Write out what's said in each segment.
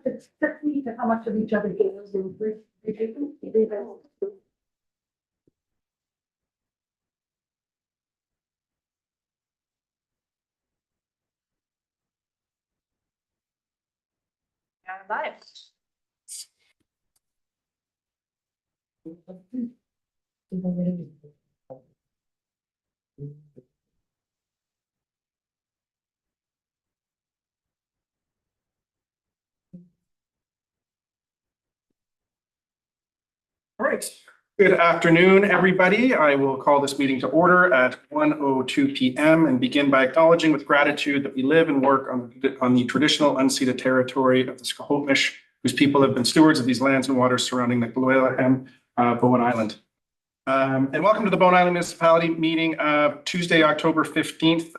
it's tricky to how much of each other gives and Live. All right. Good afternoon, everybody. I will call this meeting to order at 1:02 p.m. and begin by acknowledging with gratitude that we live and work on the traditional unceded territory of the Squamish, whose people have been stewards of these lands and waters surrounding the Gluelahem, Bowen Island. And welcome to the Bowen Island Municipality meeting of Tuesday, October 15th,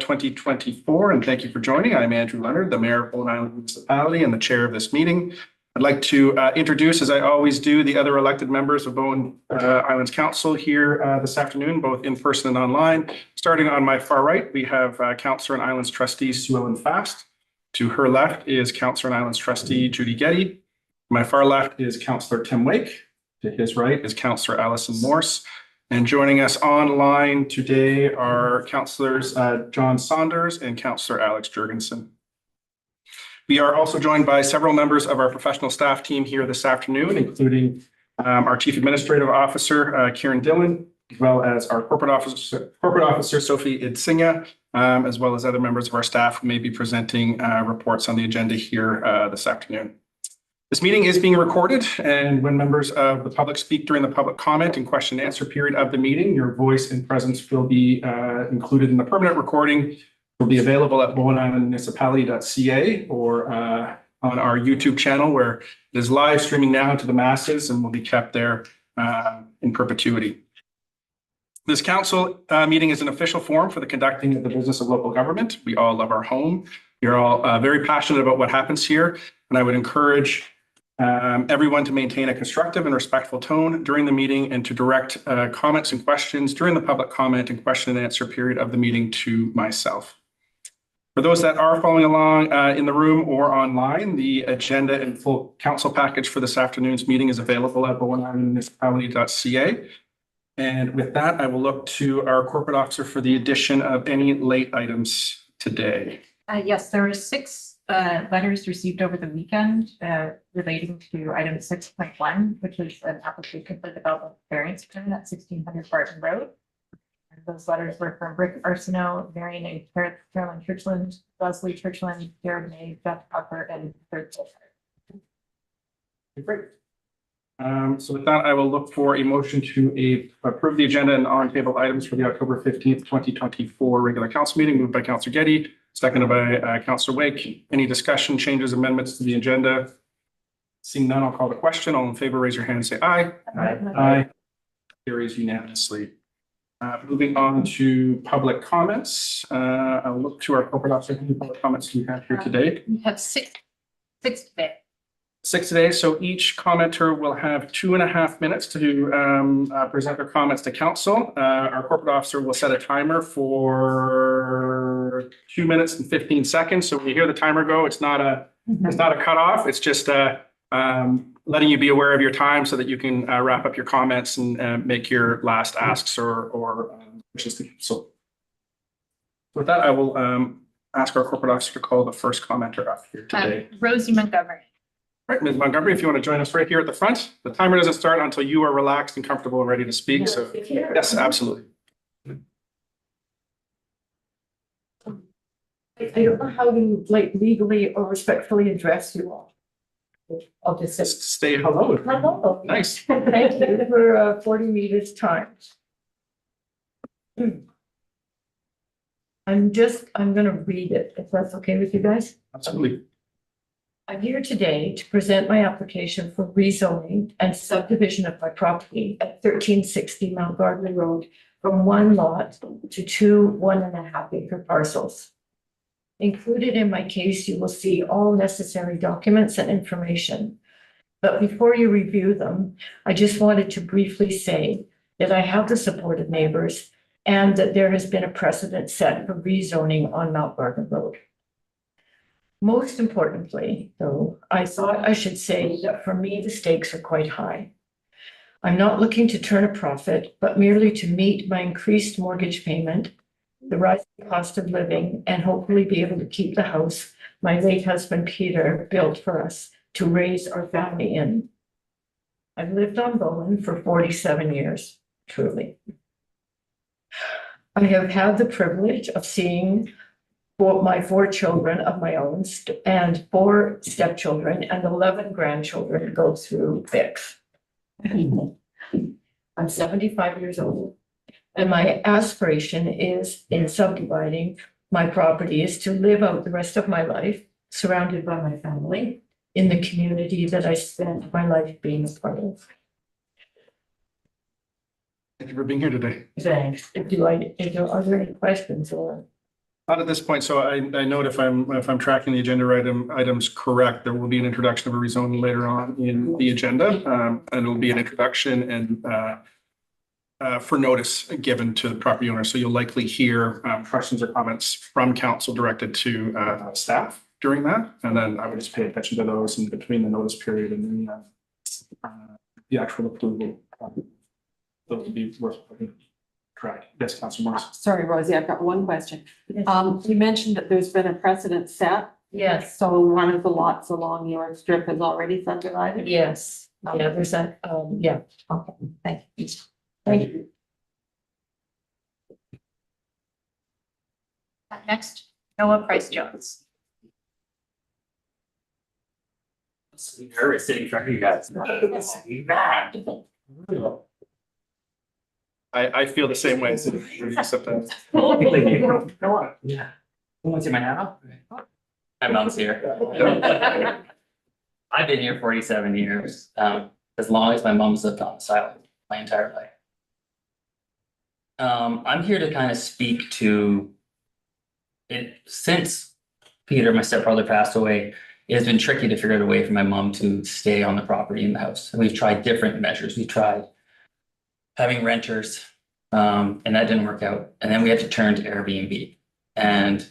2024. And thank you for joining. I'm Andrew Leonard, the Mayor of Bowen Island Municipality and the chair of this meeting. I'd like to introduce, as I always do, the other elected members of Bowen Islands Council here this afternoon, both in person and online. Starting on my far right, we have Councillor and Islands Trustee Sue Ellen Fast. To her left is Councillor and Islands Trustee Judy Getty. My far left is Councillor Tim Wake. To his right is Councillor Alison Morse. And joining us online today are Councillors John Saunders and Councillor Alex Jurgensen. We are also joined by several members of our professional staff team here this afternoon, including our Chief Administrative Officer, Kieran Dillon, as well as our Corporate Officer, Sophie Idsinga, as well as other members of our staff who may be presenting reports on the agenda here this afternoon. This meeting is being recorded, and when members of the public speak during the public comment and question and answer period of the meeting, your voice and presence will be included in the permanent recording. Will be available at bowenislandmunicipality.ca or on our YouTube channel, where it is live streaming now to the masses and will be kept there in perpetuity. This council meeting is an official forum for the conducting of the business of local government. We all love our home. You're all very passionate about what happens here, and I would encourage everyone to maintain a constructive and respectful tone during the meeting and to direct comments and questions during the public comment and question and answer period of the meeting to myself. For those that are following along in the room or online, the agenda and full council package for this afternoon's meeting is available at bowenislandmunicipality.ca. And with that, I will look to our corporate officer for the addition of any late items today. Yes, there were 6 letters received over the weekend relating to item 6.1, which is an application for development variance permit at 1600 Barton Road. And those letters were from Rick Arsenault, Marion A. Carolyn Churchland, Leslie Churchland, Jared May, Jeff Tucker, and third. Great. So with that, I will look for a motion to approve the agenda and on-table items for the October 15th, 2024 regular council meeting, moved by Councillor Getty, seconded by Councillor Wake. Any discussion, changes, amendments to the agenda? Seeing none, I'll call the question. All in favor, raise your hand and say aye. Aye. Aye. Carries unanimously. Moving on to public comments. I'll look to our corporate officer. How many public comments do we have here today? We have 6 today. 6 today. So each commenter will have 2.5 minutes to present their comments to council. Our corporate officer will set a timer for 2 minutes and 15 seconds. So when you hear the timer go, it's not a cutoff. It's just letting you be aware of your time so that you can wrap up your comments and make your last asks or wishes to council. With that, I will ask our corporate officer to call the first commenter up here today. Rosie Montgomery. Right, Ms. Montgomery, if you want to join us right here at the front. The timer doesn't start until you are relaxed and comfortable and ready to speak. So yes, absolutely. I don't know how to legally or respectfully address you all. I'll just say Just say hello. hello. Nice. Thank you for 40 meters time. I'm going to read it, if that's okay with you guys. Absolutely. I'm here today to present my application for rezoning and subdivision of my property at 1360 Mount Gardner Road from 1 lot to 2 1.5 acre parcels. Included in my case, you will see all necessary documents and information. But before you review them, I just wanted to briefly say that I have the support of neighbors and that there has been a precedent set for rezoning on Mount Gardner Road. Most importantly, though, I thought I should say that for me, the stakes are quite high. I'm not looking to turn a profit, but merely to meet my increased mortgage payment, the rising cost of living, and hopefully be able to keep the house my late husband Peter built for us to raise our family in. I've lived on Bowen for 47 years, truly. I have had the privilege of seeing my 4 children of my own and 4 stepchildren and 11 grandchildren go through fix. I'm 75 years old, and my aspiration is in subdividing my property is to live out the rest of my life surrounded by my family in the community that I spent my life being a part of. Thank you for being here today. Thanks. Are there any questions or? Not at this point, so I note if I'm tracking the agenda items correct, there will be an introduction of a rezoning later on in the agenda. And it'll be an introduction and for notice given to the property owner. So you'll likely hear questions or comments from council directed to staff during that. And then I would just pay attention to those in between the notice period and then the actual approval. Those would be worth looking. Correct. Yes, Councilor Morris. Sorry, Rosie, I've got one question. Yes. You mentioned that there's been a precedent set, Yes, so one of the lots along your strip is already subdivided? yes, yeah, there's that, yeah, Okay, thank you. thank you. Next, Noah Price Jones. Nervous sitting in front of you guys. I feel the same way sometimes. Yeah. Who wants to see my hat? My mom's here. I've been here 47 years, as long as my mom's lived on this island my entire life. I'm here to kind of speak to it. Since Peter, my stepbrother, passed away, it has been tricky to figure out a way for my mom to stay on the property in the house. And we've tried different measures. We tried having renters, and that didn't work out. And then we had to turn to Airbnb. And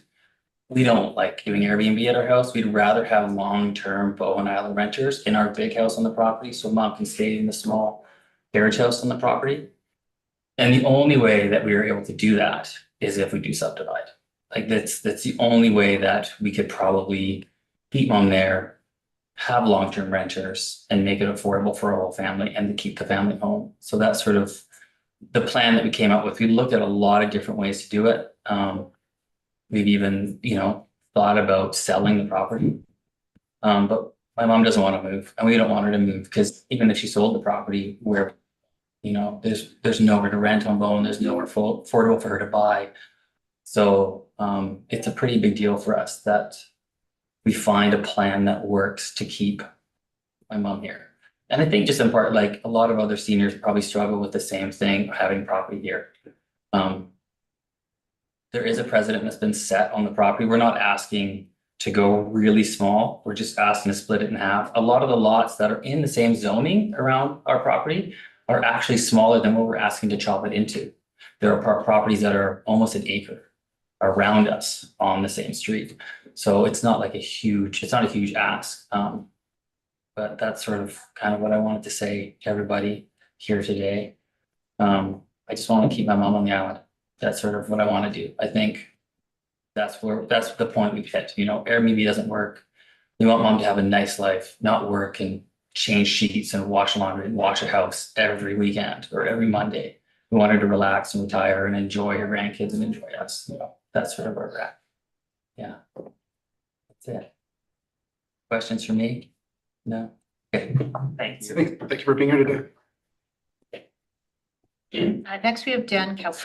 we don't like doing Airbnb at our house. We'd rather have long-term Bowen Island renters in our big house on the property, so mom can stay in the small carriage house on the property. And the only way that we were able to do that is if we do subdivide. Like that's the only way that we could probably keep mom there, have long-term renters, and make it affordable for our whole family and to keep the family home. So that's sort of the plan that we came up with. We looked at a lot of different ways to do it. We've even, thought about selling the property. But my mom doesn't want to move, and we don't want her to move because even if she sold the property, where, there's nowhere to rent on Bowen, there's nowhere affordable for her to buy. So it's a pretty big deal for us that we find a plan that works to keep my mom here. And I think just in part, like a lot of other seniors probably struggle with the same thing, having property here. There is a precedent that's been set on the property. We're not asking to go really small. We're just asking to split it in half. A lot of the lots that are in the same zoning around our property are actually smaller than what we're asking to chop it into. There are properties that are almost an acre around us on the same street. So it's not like it's not a huge ask. But that's sort of kind of what I wanted to say to everybody here today. I just want to keep my mom on the island. That's sort of what I want to do. I think that's the point we've hit. Airbnb doesn't work. We want mom to have a nice life, not work and change sheets and wash laundry and wash a house every weekend or every Monday. We want her to relax and retire and enjoy her grandkids and enjoy us. That's sort of where we're at. Yeah. That's it. Questions for me? No? Okay. Thank you. Thank you for being here today. Next, we have Dan Kelly.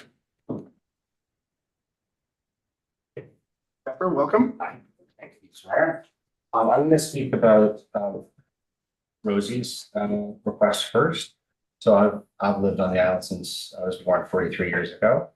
Pepper, welcome. Hi. Thank you, sir. I'm going to speak about Rosie's request first. So I've lived on the island since I was born 43 years ago.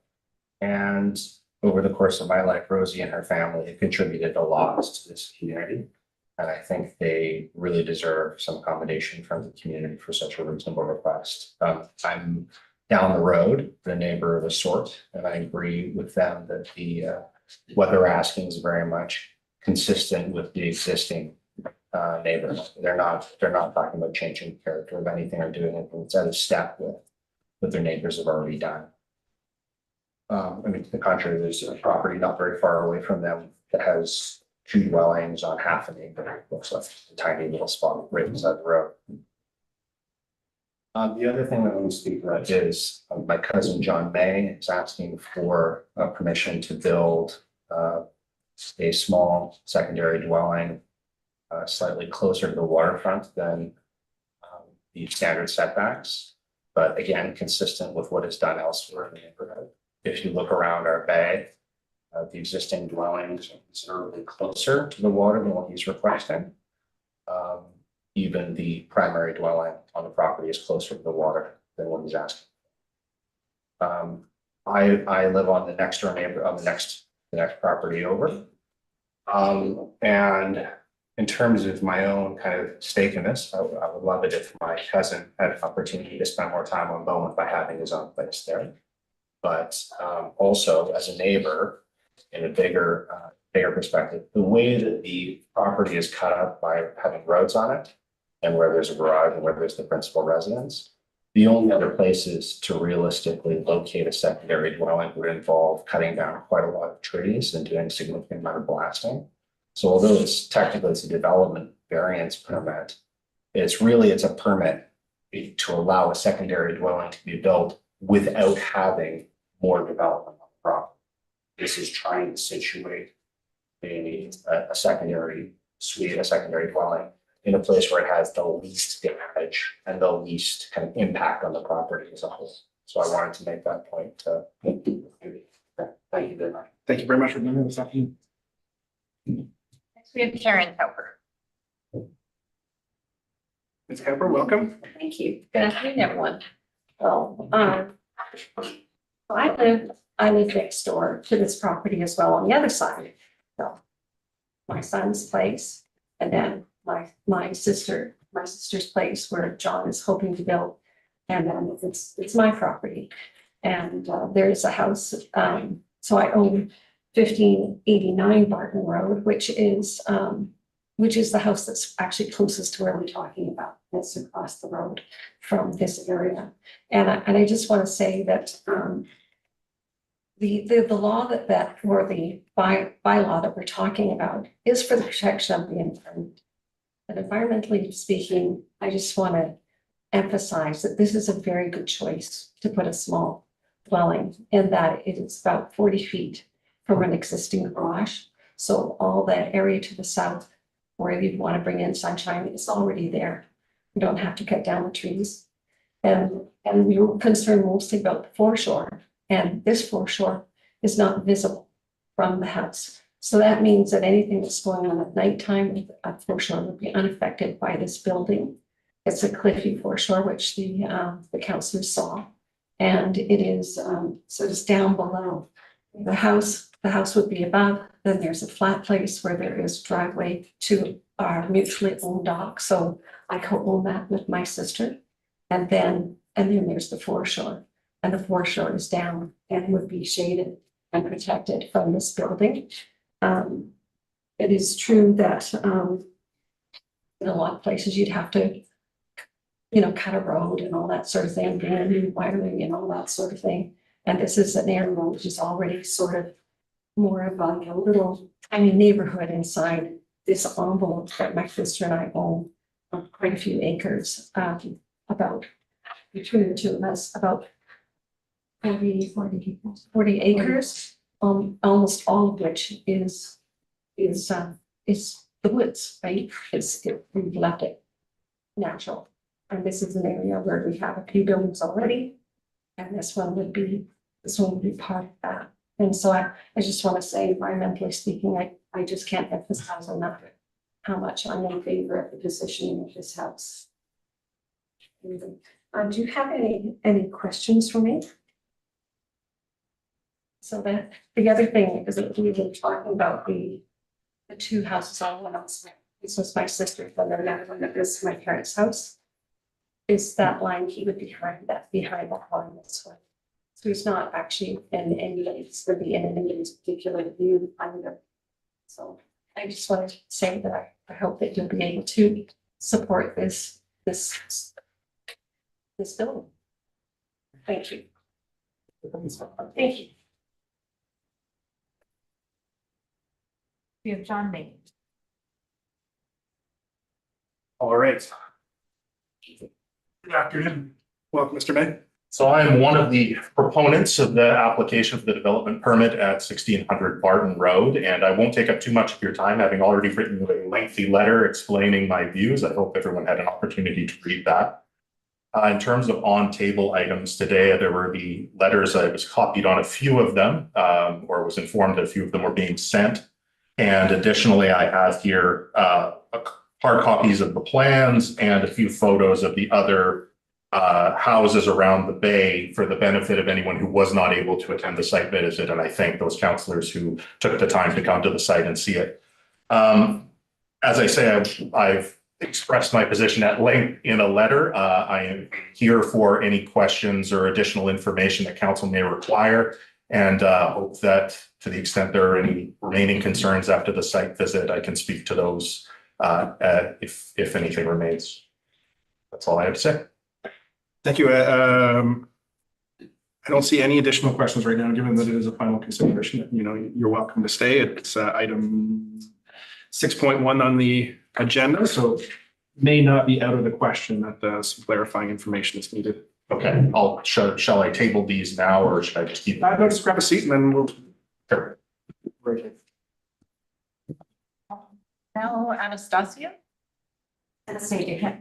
And over the course of my life, Rosie and her family have contributed a lot to this community. And I think they really deserve some accommodation from the community for such a reasonable request. I'm down the road, a neighbor of a sort, and I agree with them that what they're asking is very much consistent with the existing neighborhood. They're not talking about changing character of anything or doing anything that's out of step with what their neighbors have already done. I mean, to the contrary, there's a property not very far away from them that has 2 dwellings on half an acre. It looks like a tiny little spot right beside the road. The other thing that I want to speak about is my cousin John May is asking for permission to build a small secondary dwelling slightly closer to the waterfront than the standard setbacks, but again, consistent with what is done elsewhere in the neighborhood. If you look around our bay, the existing dwellings are considerably closer to the water than what he's requesting. Even the primary dwelling on the property is closer to the water than what he's asking. I live on the next door neighbor, on the next property over. And in terms of my own kind of stake in this, I would love it if my cousin had an opportunity to spend more time on Beaumont by having his own place there. But also as a neighbor in a bigger perspective, the way that the property is cut up by having roads on it and where there's a garage and where there's the principal residence, the only other places to realistically locate a secondary dwelling would involve cutting down quite a lot of trees and doing a significant amount of blasting. So although it's technically a development variance permit, it's a permit to allow a secondary dwelling to be built without having more development on the property. This is trying to situate a secondary suite, a secondary dwelling in a place where it has the least damage and the least kind of impact on the property as a whole. So I wanted to make that point. Thank you very much. Thank you very much for being this afternoon. Next, we have Karen Cowper. Ms. Kemper, welcome. Thank you. Good afternoon, everyone. Well, I live next door to this property as well on the other side. So my son's place and then my sister's place where John is hoping to build. And then it's my property. And there is a house, so I own 1589 Barton Road, which is the house that's actually closest to where we're talking about. It's across the road from this area. And I just want to say that the law that or the bylaw that we're talking about is for the protection of the environment. But environmentally speaking, I just want to emphasize that this is a very good choice to put a small dwelling in that it is about 40 feet from an existing garage. So all that area to the south where you'd want to bring in sunshine is already there. You don't have to cut down the trees. And we were concerned mostly about the foreshore, and this foreshore is not visible from the house. So that means that anything that's going on at nighttime at foreshore would be unaffected by this building. It's a cliffy foreshore, which the councillors saw, and it is so it's down below. The house would be above. Then there's a flat place where there is driveway to our mutually owned dock. So I co-own that with my sister, and then there's the foreshore, and the foreshore is down and would be shaded and protected from this building. It is true that in a lot of places you'd have to, cut a road and all that sort of thing, bring in new wiring and all that sort of thing. And this is an area which is already sort of more of a little tiny neighborhood inside this envelope that my sister and I own quite a few acres, about between the two of us, about 40 acres, almost all of which is the woods, right? We've left it natural. And this is an area where we have a few buildings already. And this one would be part of that. And so I just want to say, environmentally speaking, I just can't emphasize enough how much I'm in favor of the positioning of this house. Do you have any questions for me? So that the other thing is that we were talking about the two houses on one house. This was my sister's, and then another one that is my parents' house. Is that line, he would be behind that line this way. So he's not actually in any, it's going to be in any particular view either. So I just wanted to say that I hope that you'll be able to support this building. Thank you. Thank you. We have John May. All right. Good afternoon. Welcome, Mr. May. So I am one of the proponents of the application for the development permit at 1600 Barton Road, and I won't take up too much of your time, having already written you a lengthy letter explaining my views. I hope everyone had an opportunity to read that. In terms of on-table items today, there were the letters. I was copied on a few of them, or was informed that a few of them were being sent. And additionally, I have here hard copies of the plans and a few photos of the other houses around the bay for the benefit of anyone who was not able to attend the site visit. And I thank those councillors who took the time to come to the site and see it. As I say, I've expressed my position at length in a letter. I am here for any questions or additional information that council may require, and hope that to the extent there are any remaining concerns after the site visit, I can speak to those if anything remains. That's all I have to say. Thank you. I don't see any additional questions right now, given that it is a final consideration. You know, you're welcome to stay. It's item 6.1 on the agenda, so may not be out of the question that some clarifying information is needed. Okay, shall I table these now, or should I just keep? No, just grab a seat and then we'll. Sure. Right. Now Anastasia. Anastasia.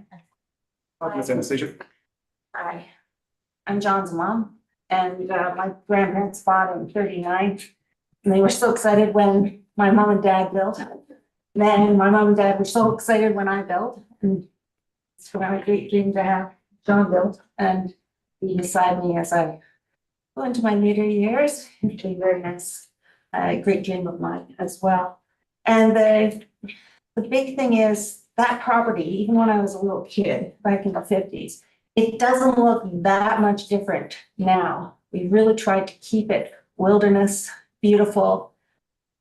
Ms. Anastasia. Hi, I'm John's mom, and my grandparents bought in '39. And they were so excited when my mom and dad built. Then my mom and dad were so excited when I built, and it's been a great dream to have John built and be beside me as I go into my later years. It'll be very nice, great dream of mine as well. And the big thing is that property, even when I was a little kid back in the 50s, it doesn't look that much different now. We really tried to keep it wilderness, beautiful.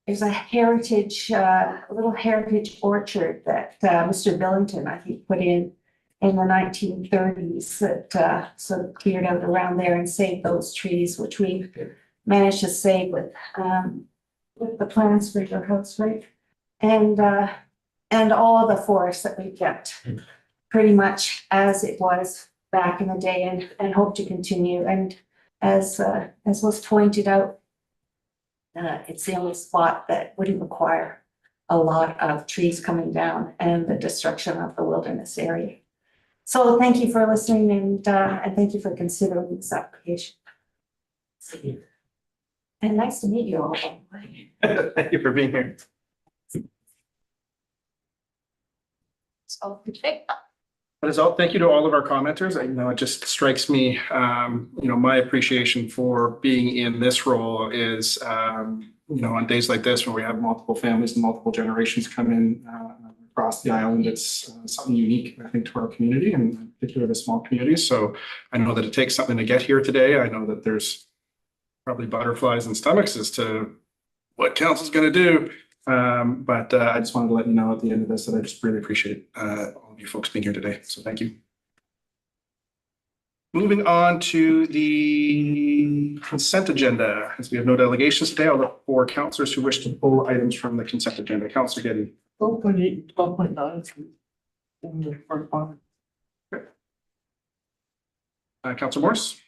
There's a heritage, a little heritage orchard that Mr. Billington, I think, put in the 1930s that sort of cleared out around there and saved those trees, which we managed to save with the plans for your house, right? And all the forests that we kept pretty much as it was back in the day, and hope to continue. And as was pointed out, it's the only spot that wouldn't require a lot of trees coming down and the destruction of the wilderness area. So thank you for listening, and thank you for considering this application. And nice to meet you all. Thank you for being here. So, okay. That is all. Thank you to all of our commenters. I know it just strikes me, my appreciation for being in this role is, on days like this, where we have multiple families and multiple generations come in across the island, it's something unique, I think, to our community, and in particular the small communities. So I know that it takes something to get here today. I know that there's probably butterflies in stomachs as to what council's going to do. But I just wanted to let you know at the end of this that I just really appreciate all of you folks being here today. So thank you. Moving on to the consent agenda. As we have no delegations today, I'll look for councillors who wish to pull items from the consent agenda. Councillor Getty. 12.8, 12.9. Councillor Morse.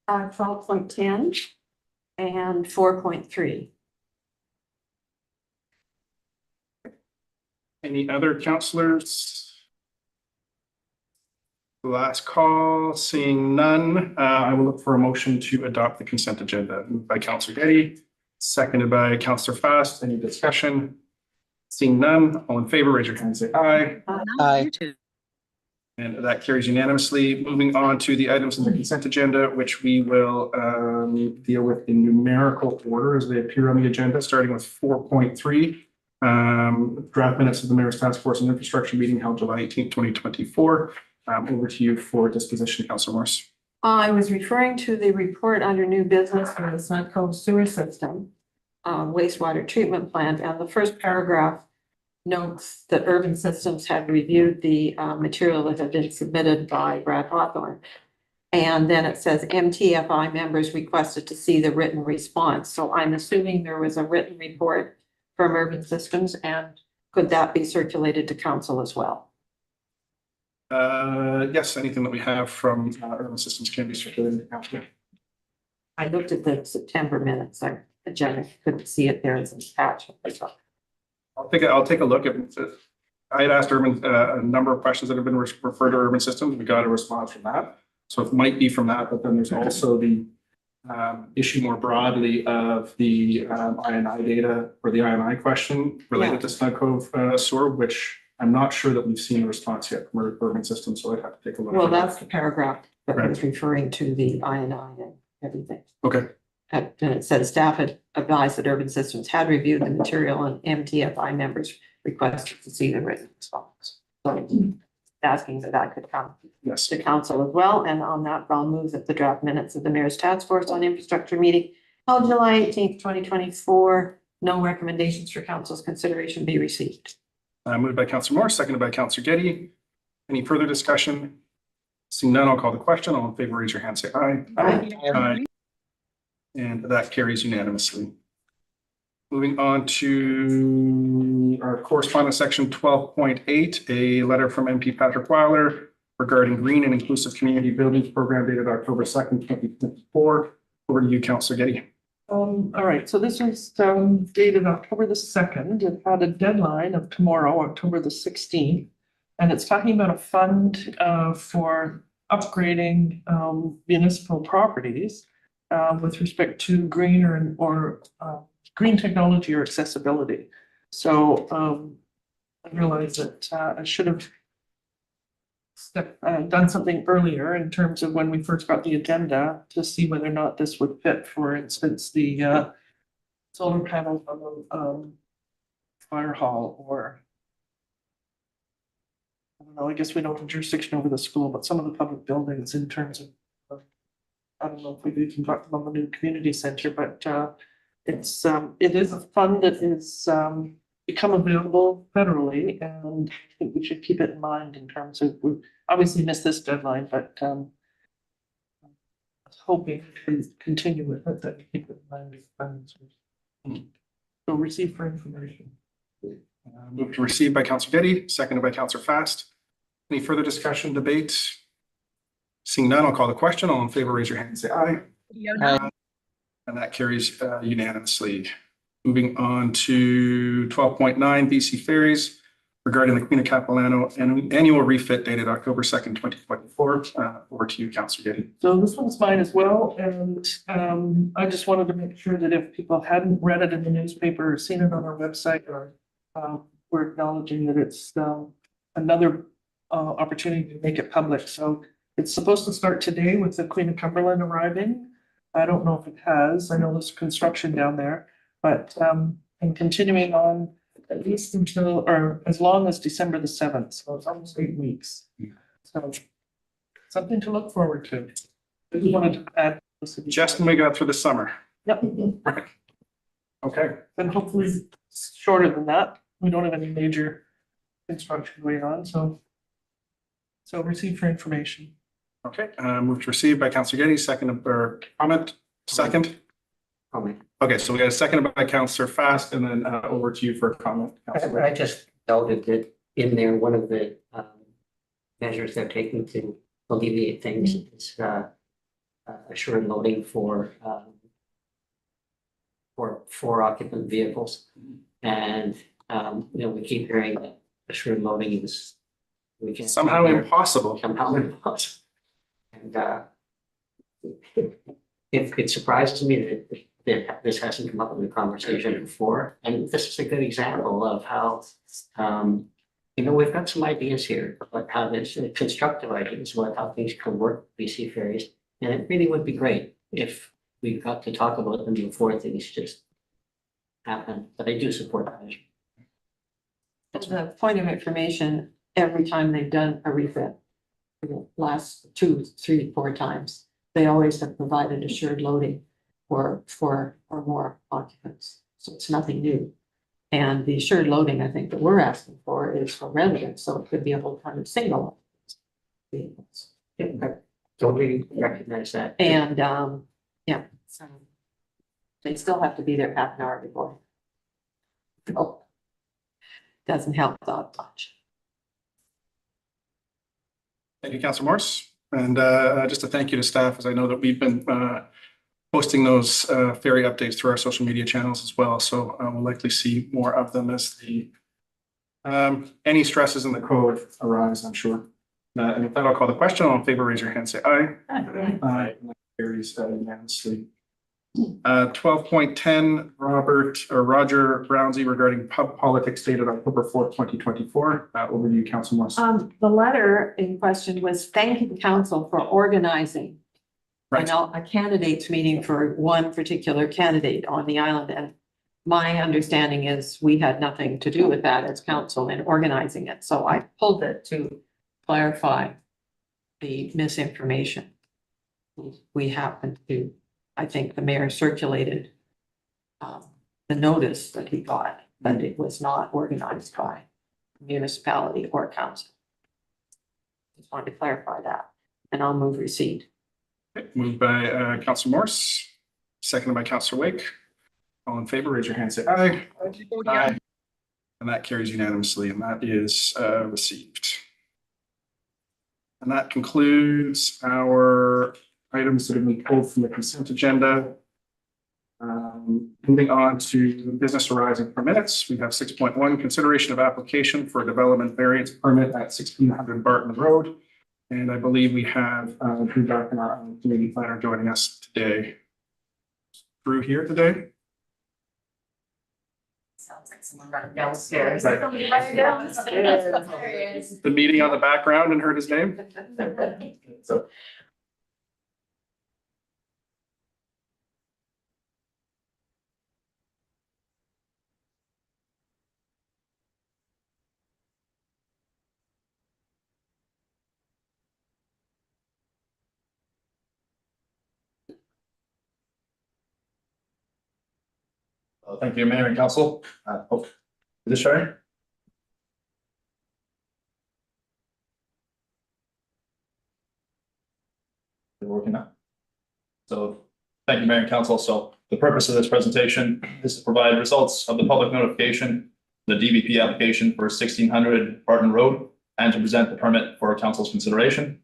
12.10 and 4.3. Any other councillors? Last call, seeing none, I will look for a motion to adopt the consent agenda. Moved by Councillor Getty, seconded by Councillor Fast. Any discussion? Seeing none, all in favor, raise your hand and say aye. Aye. And that carries unanimously. Moving on to the items in the consent agenda, which we will deal with in numerical order as they appear on the agenda, starting with 4.3. Draft minutes of the Mayor's Task Force and Infrastructure meeting held July 18th, 2024. Over to you for disposition, Councillor Morse. I was referring to the report under new business for the Sun Cove Sewer System, wastewater treatment plant, and the first paragraph notes that Urban Systems had reviewed the material that had been submitted by Brad Hawthorne. And then it says MTFI members requested to see the written response. So I'm assuming there was a written report from Urban Systems, and could that be circulated to council as well? Yes, anything that we have from Urban Systems can be circulated to council. I looked at the September minutes, I couldn't see it there as an attachment. I'll take a look at it. I had asked Urban, a number of questions that have been referred to Urban Systems. We got a response from that. So it might be from that, but then there's also the issue more broadly of the INI data or the INI question related to Snug Cove sewer, which I'm not sure that we've seen a response yet from Urban Systems, so I'd have to take a look. Well, at that. that's the paragraph that was referring to the INI and everything. Okay. And it says staff had advised that Urban Systems had reviewed the material and MTFI members requested to see the written response. So asking that I could come Yes. to council as well. And on that, I'll move that the draft minutes of the mayor's task force on infrastructure meeting held July 18th, 2024. No recommendations for council's consideration be received. Moved by Councillor Moore, seconded by Councillor Getty. Any further discussion? Seeing none, I'll call the question. All in favor, raise your hand, say aye. Aye. And that carries unanimously. Moving on to our correspondence section 12.8, a letter from MP Patrick Weiler regarding Green and Inclusive Community Buildings Program dated October 2nd, 2024. Over to you, Councillor Getty. All right, so this was dated October the 2nd. It had a deadline of tomorrow, October the 16th. And it's talking about a fund for upgrading municipal properties with respect to green or green technology or accessibility. So I realized that I should have done something earlier in terms of when we first got the agenda to see whether or not this would fit, for instance, the solar panels on the fire hall, or I don't know, I guess we don't have jurisdiction over the school, but some of the public buildings in terms of I don't know if we can talk about the new community center, but it is a fund that is become available federally, and I think we should keep it in mind in terms of, we obviously missed this deadline, but I was hoping to continue with it, that we keep it in mind with funds. So receive for information. Moved to receive by Councillor Getty, seconded by Councillor Fast. Any further discussion, debate? Seeing none, I'll call the question. All in favor, raise your hand and say aye. And that carries unanimously. Moving on to 12.9 BC Ferries regarding the Queen of Capilano annual refit dated October 2nd, 2024. Over to you, Councillor Getty. So this one's mine as well, and I just wanted to make sure that if people hadn't read it in the newspaper or seen it on our website, or we're acknowledging that it's another opportunity to make it public. So it's supposed to start today with the Queen of Cumberland arriving. I don't know if it has. I know there's construction down there, but and continuing on at least until, or as long as December the 7th. So it's almost 8 weeks. So something to look forward to. I just wanted to add. Just when we got through the summer. Yep. Right. Okay. And hopefully shorter than that. We don't have any major construction going on, so receive for information. Okay, move to receive by Councillor Getty, second or comment, second. Comment. Okay, so we got a second by Councillor Fast, and then over to you for a comment. Councillor. I just noted that in there, one of the measures they're taking to alleviate things is assured loading for occupant vehicles. And we keep hearing that assured loading is Somehow impossible. somehow impossible. And it surprises me that this hasn't come up in the conversation before. And this is a good example of how, we've got some ideas here, but how there's constructive ideas about how things can work with BC Ferries. And it really would be great if we got to talk about them before things just happen. But I do support that issue. As a point of information, every time they've done a refit, for the last 2, 3, 4 times, they always have provided assured loading for 4 or more occupants. So it's nothing new. And the assured loading, I think that we're asking for is for residents, so it could be a whole ton of single vehicles. Totally recognize that. And, yeah, so they still have to be there half an hour before. Oh, doesn't help that much. Thank you, Councillor Morse. And just a thank you to staff, as I know that we've been posting those ferry updates through our social media channels as well. So we'll likely see more of them as the any stresses in the code arise, I'm sure. And with that, I'll call the question. All in favor, raise your hand, say aye. Aye. Carries unanimously. 12.10, Roger Brownsey regarding pub politics dated October 4th, 2024. Over to you, Councillor Morse. The letter in question was thanking council for organizing Right. a candidates meeting for one particular candidate on the island. And my understanding is we had nothing to do with that as council in organizing it. So I pulled it to clarify the misinformation. We happened to, I think the mayor circulated the notice that he got, but it was not organized by municipality or council. Just wanted to clarify that, and I'll move receipt. Moved by Councillor Morse, seconded by Councillor Wake. All in favor, raise your hand, say aye. Aye. And that carries unanimously, and that is received. And that concludes our items that have been pulled from the consent agenda. Moving on to business arising from minutes, we have 6.1, consideration of application for a development variance permit at 1600 Barton Road. And I believe we have Drew Darkin, our community planner, joining us today. Drew here today. Sounds like someone running downstairs. Right. Somebody running downstairs. The meeting on the background and heard his name. So. Thank you, Mayor and Council. Is this sharing? They're working now. So, thank you, Mayor and Council. So, the purpose of this presentation is to provide results of the public notification, the DBP application for 1600 Barton Road, and to present the permit for Council's consideration.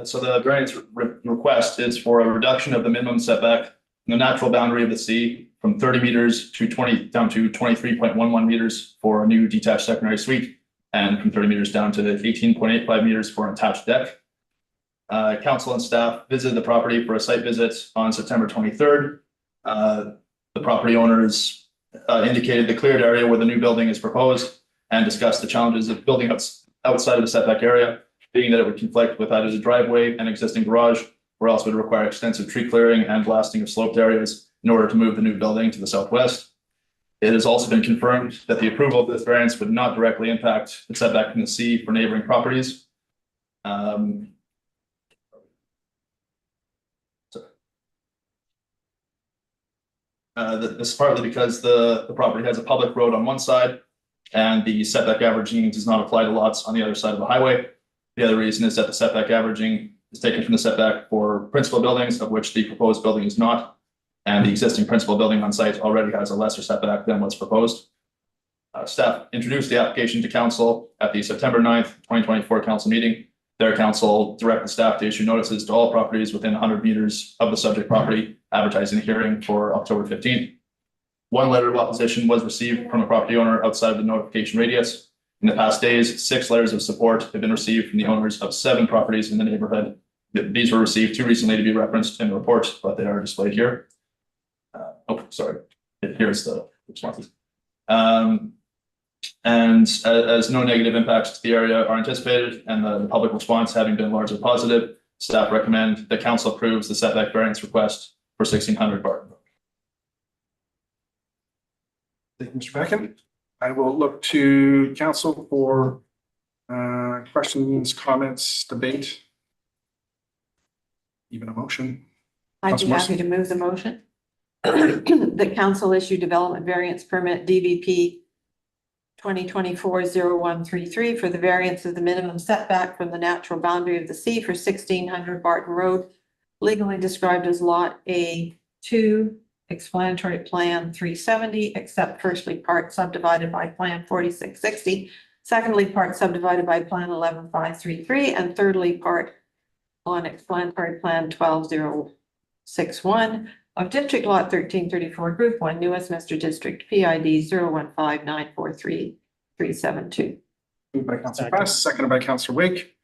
So the variance request is for a reduction of the minimum setback in the natural boundary of the sea from 30 meters to 20 down to 23.11 meters for a new detached secondary suite, and from 30 meters down to 18.85 meters for an attached deck. Council and staff visited the property for a site visit on September 23rd. The property owners indicated the cleared area where the new building is proposed and discussed the challenges of building outside of the setback area, being that it would conflict with either the driveway and existing garage, or else would require extensive tree clearing and blasting of sloped areas in order to move the new building to the southwest. It has also been confirmed that the approval of this variance would not directly impact the setback from the sea for neighboring properties. This is partly because the property has a public road on one side and the setback averaging does not apply to lots on the other side of the highway. The other reason is that the setback averaging is taken from the setback for principal buildings, of which the proposed building is not. And the existing principal building on site already has a lesser setback than what's proposed. Staff introduced the application to council at the September 9th, 2024 council meeting. Their council directed staff to issue notices to all properties within 100 meters of the subject property, advertising the hearing for October 15th. One letter of opposition was received from a property owner outside of the notification radius. In the past days, 6 letters of support have been received from the owners of 7 properties in the neighborhood. These were received too recently to be referenced in the report, but they are displayed here. Here's the responses. And as no negative impacts to the area are anticipated and the public response having been largely positive, staff recommend that council approves the setback variance request for 1600 Barton Road. Thank you, Mr. Beckin. I will look to council for questions, comments, debate, even a motion. I'd be Councillor Morrison. happy to move the motion. The council issue development variance permit DVP 2024-0133 for the variance of the minimum setback from the natural boundary of the sea for 1600 Barton Road, legally described as Lot A2, explanatory plan 370, except firstly part subdivided by plan 4660, secondly part subdivided by plan 11533, and thirdly part on explanatory plan 12061 of District Lot 1334, Group 1, New Westminster District, PID 015943372. Moved by Councillor Fast, seconded by Councillor Wake.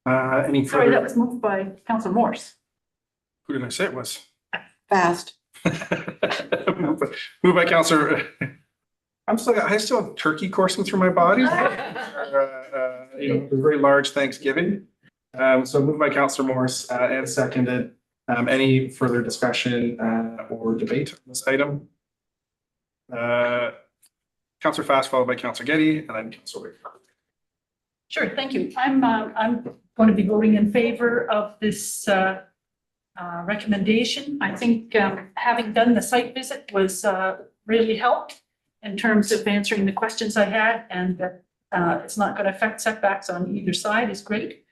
Any Sorry, that further? was moved by Councillor Morse. Who did I say it was? Fast. Moved by Councillor. I still have turkey coursing through my body. A very large Thanksgiving. So moved by Councillor Morse and seconded. Any further discussion or debate on this item? Councillor Fast, followed by Councillor Getty, and then Councillor Wake. Sure, thank you. I'm going to be voting in favor of this recommendation. I think having done the site visit was really helped in terms of answering the questions I had, and that it's not going to affect setbacks on either side is great.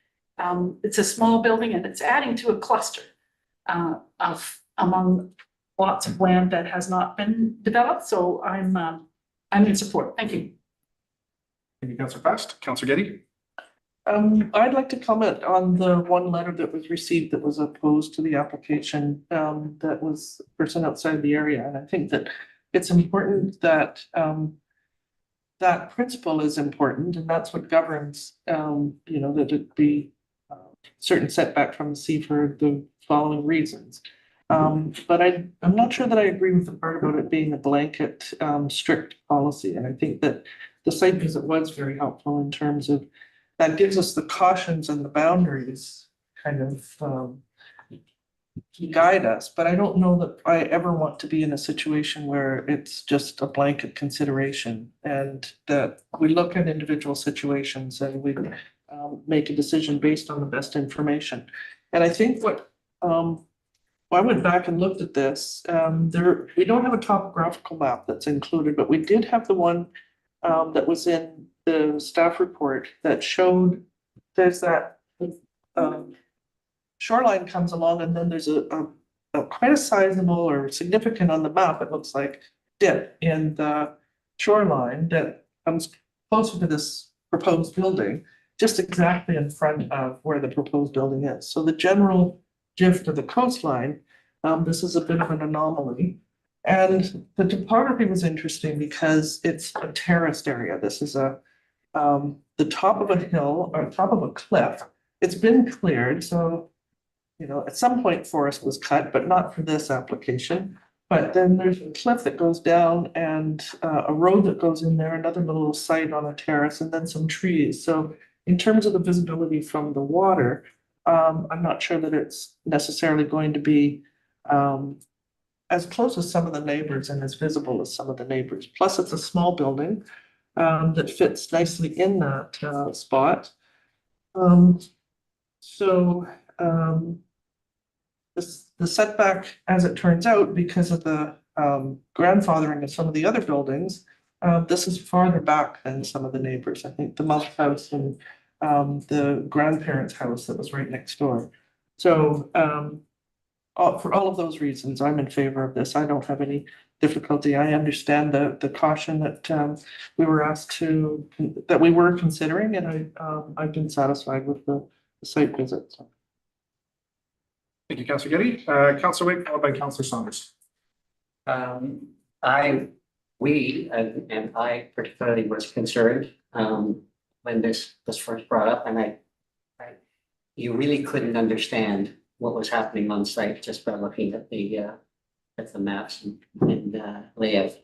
It's a small building and it's adding to a cluster of among lots of land that has not been developed. So I'm in support. Thank you. Thank you, Councillor Fast. Councillor Getty. I'd like to comment on the one letter that was received that was opposed to the application, that was a person outside the area. And I think that it's important that that principle is important, and that's what governs, that it be certain setback from the sea for the following reasons. But I'm not sure that I agree with the part about it being a blanket, strict policy. And I think that the site visit was very helpful in terms of that gives us the cautions and the boundaries kind of guide us. But I don't know that I ever want to be in a situation where it's just a blanket consideration, and that we look at individual situations and we make a decision based on the best information. And I think I went back and looked at this. We don't have a topographical map that's included, but we did have the one that was in the staff report that showed there's that shoreline comes along, and then there's a quite a sizable or significant on the map, it looks like, dip in the shoreline that comes closer to this proposed building, just exactly in front of where the proposed building is. So the general drift of the coastline, this is a bit of an anomaly. And the topography was interesting because it's a terraced area. This is the top of a hill or top of a cliff. It's been cleared, so at some point forest was cut, but not for this application. But then there's a cliff that goes down and a road that goes in there, another little site on a terrace, and then some trees. So in terms of the visibility from the water, I'm not sure that it's necessarily going to be as close as some of the neighbors and as visible as some of the neighbors. Plus, it's a small building that fits nicely in that spot. The setback, as it turns out, because of the grandfathering of some of the other buildings, this is farther back than some of the neighbors. I think the mom's house and the grandparents' house that was right next door. So for all of those reasons, I'm in favor of this. I don't have any difficulty. I understand the caution that we were considering, and I've been satisfied with the site visit. So. Thank you, Councillor Getty. Councillor Wake, followed by Councillor Saunders. We and I particularly was concerned when this was first brought up, and you really couldn't understand what was happening on site just by looking at the maps and layout.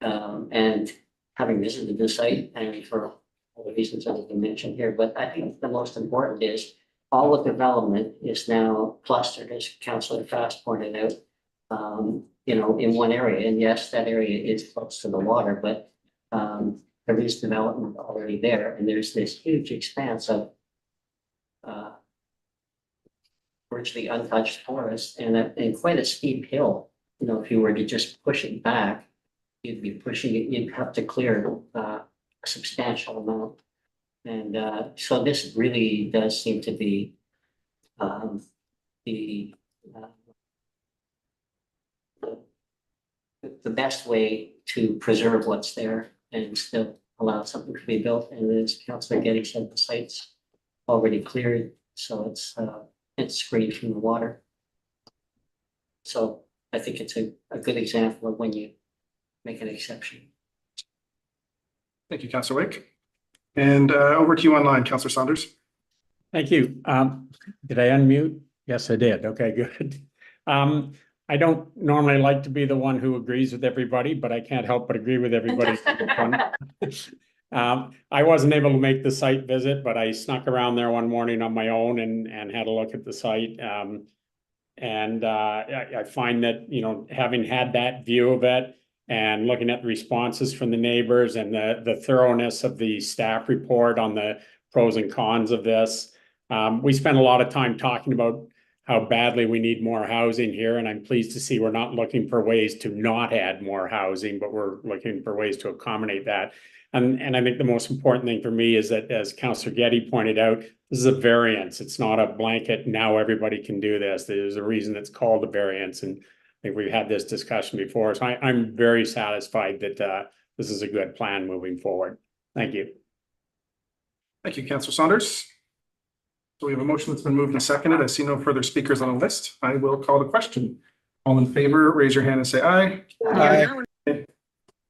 And having visited the site, and for all the reasons that have been mentioned here, but I think the most important is all the development is now clustered, as Councillor Fast pointed out, in one area. And yes, that area is close to the water, but there is development already there, and there's this huge expanse of virtually untouched forest and quite a steep hill. You know, if you were to just push it back, you'd be pushing it, you'd have to clear a substantial amount. And so this really does seem to be the the best way to preserve what's there and still allow something to be built. And as Councilor Getty said, the site's already cleared, so it's screened from the water. So I think it's a good example of when you make an exception. Thank you, Councillor Wake. And over to you online, Councillor Saunders. Thank you. Did I unmute? Yes, I did. Okay, good. I don't normally like to be the one who agrees with everybody, but I can't help but agree with everybody. I wasn't able to make the site visit, but I snuck around there one morning on my own and had a look at the site. I find that, you know, having had that view of it and looking at the responses from the neighbors and the thoroughness of the staff report on the pros and cons of this, we spent a lot of time talking about how badly we need more housing here. And I'm pleased to see we're not looking for ways to not add more housing, but we're looking for ways to accommodate that. And I think the most important thing for me is that, as Councillor Getty pointed out, this is a variance. It's not a blanket, now everybody can do this. There's a reason it's called a variance. And I think we've had this discussion before. So I'm very satisfied that this is a good plan moving forward. Thank you. Thank you, Councillor Saunders. So we have a motion that's been moved and seconded. I see no further speakers on the list. I will call the question. All in favor, raise your hand and say aye. Aye.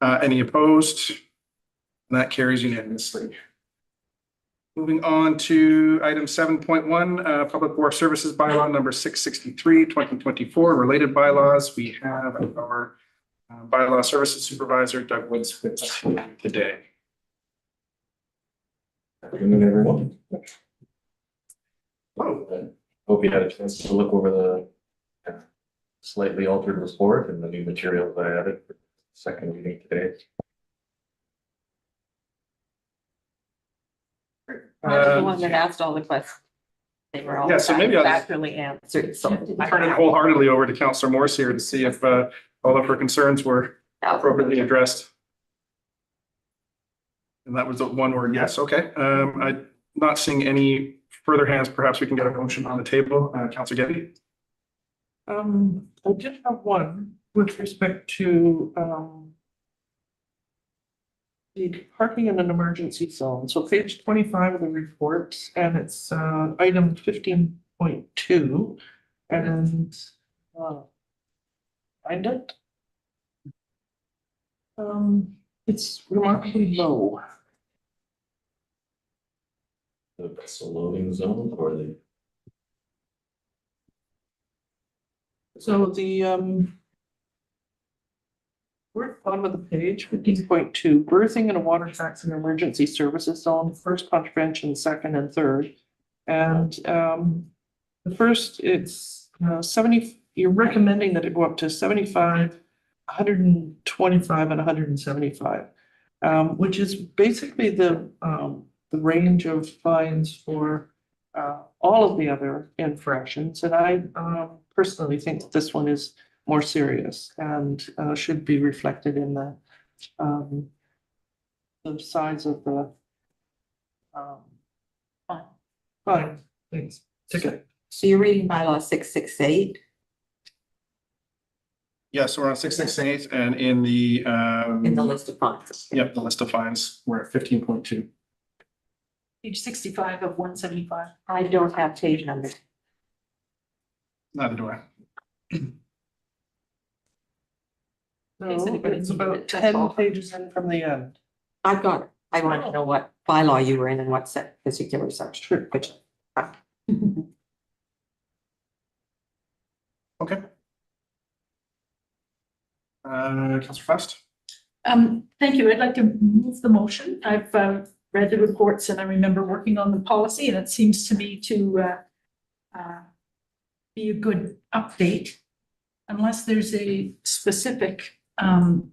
Any opposed? And that carries unanimously. Moving on to item 7.1, Public Works Services Bylaw number 663, 2024, related bylaws. We have our Bylaw Services Supervisor, Doug Woods, with us today. Good afternoon, everyone. Hello. Hope you had a chance to look over the slightly altered report and the new materials I added for the second meeting today. I'm the one that asked all the questions. They were all Yeah, so maybe I'll just factually answered, so. turn it wholeheartedly over to Councillor Morse here to see if all of her concerns were appropriately addressed. And that was the one word, yes, okay. I'm not seeing any further hands. Perhaps we can get a motion on the table. Councillor Getty. I did have one with respect to, the parking in an emergency zone. So page 25 of the report, and it's, item 15.2. And, find it. It's remarkably low. That's a loading zone or the? So the, we're at the bottom of the page, 15.2, birthing in a water tax and emergency services zone, first contravention, second and third. And the first, it's 70, you're recommending that it go up to 75, 125 and 175, which is basically the range of fines for all of the other infractions. And I personally think that this one is more serious and should be reflected in the size of the fine. Thanks. Ticket. So you're reading bylaw 668? Yeah, so we're on 668 and in the In the list of fines. Yep, the list of fines, we're at 15.2. Page 65 of 175. I don't have page numbers. Neither do I. So it's about 10 pages in from the end. I've got it. I want to know what bylaw you were in and what particular section. Sure. Which- Okay. Councillor Fast. Thank you. I'd like to move the motion. I've read the reports and I remember working on the policy, and it seems to me to be a good update. Unless there's a specific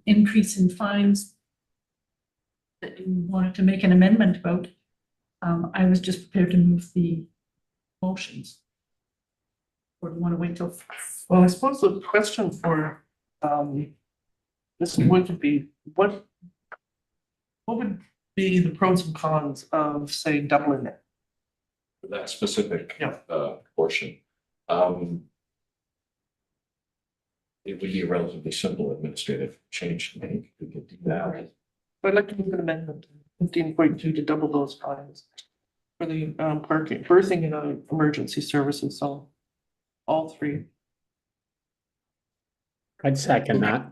increase in fines that you wanted to make an amendment about, I was just prepared to move the motions. Or do you want to wait till? Well, I suppose the question for, this would be, what would be the pros and cons of, say, doubling it? For that specific Yeah. portion. It would be a relatively simple administrative change to make. We could do that. I'd like to move an amendment 15.2 to double those fines for the parking, birthing and emergency services, so all three. I'd second that.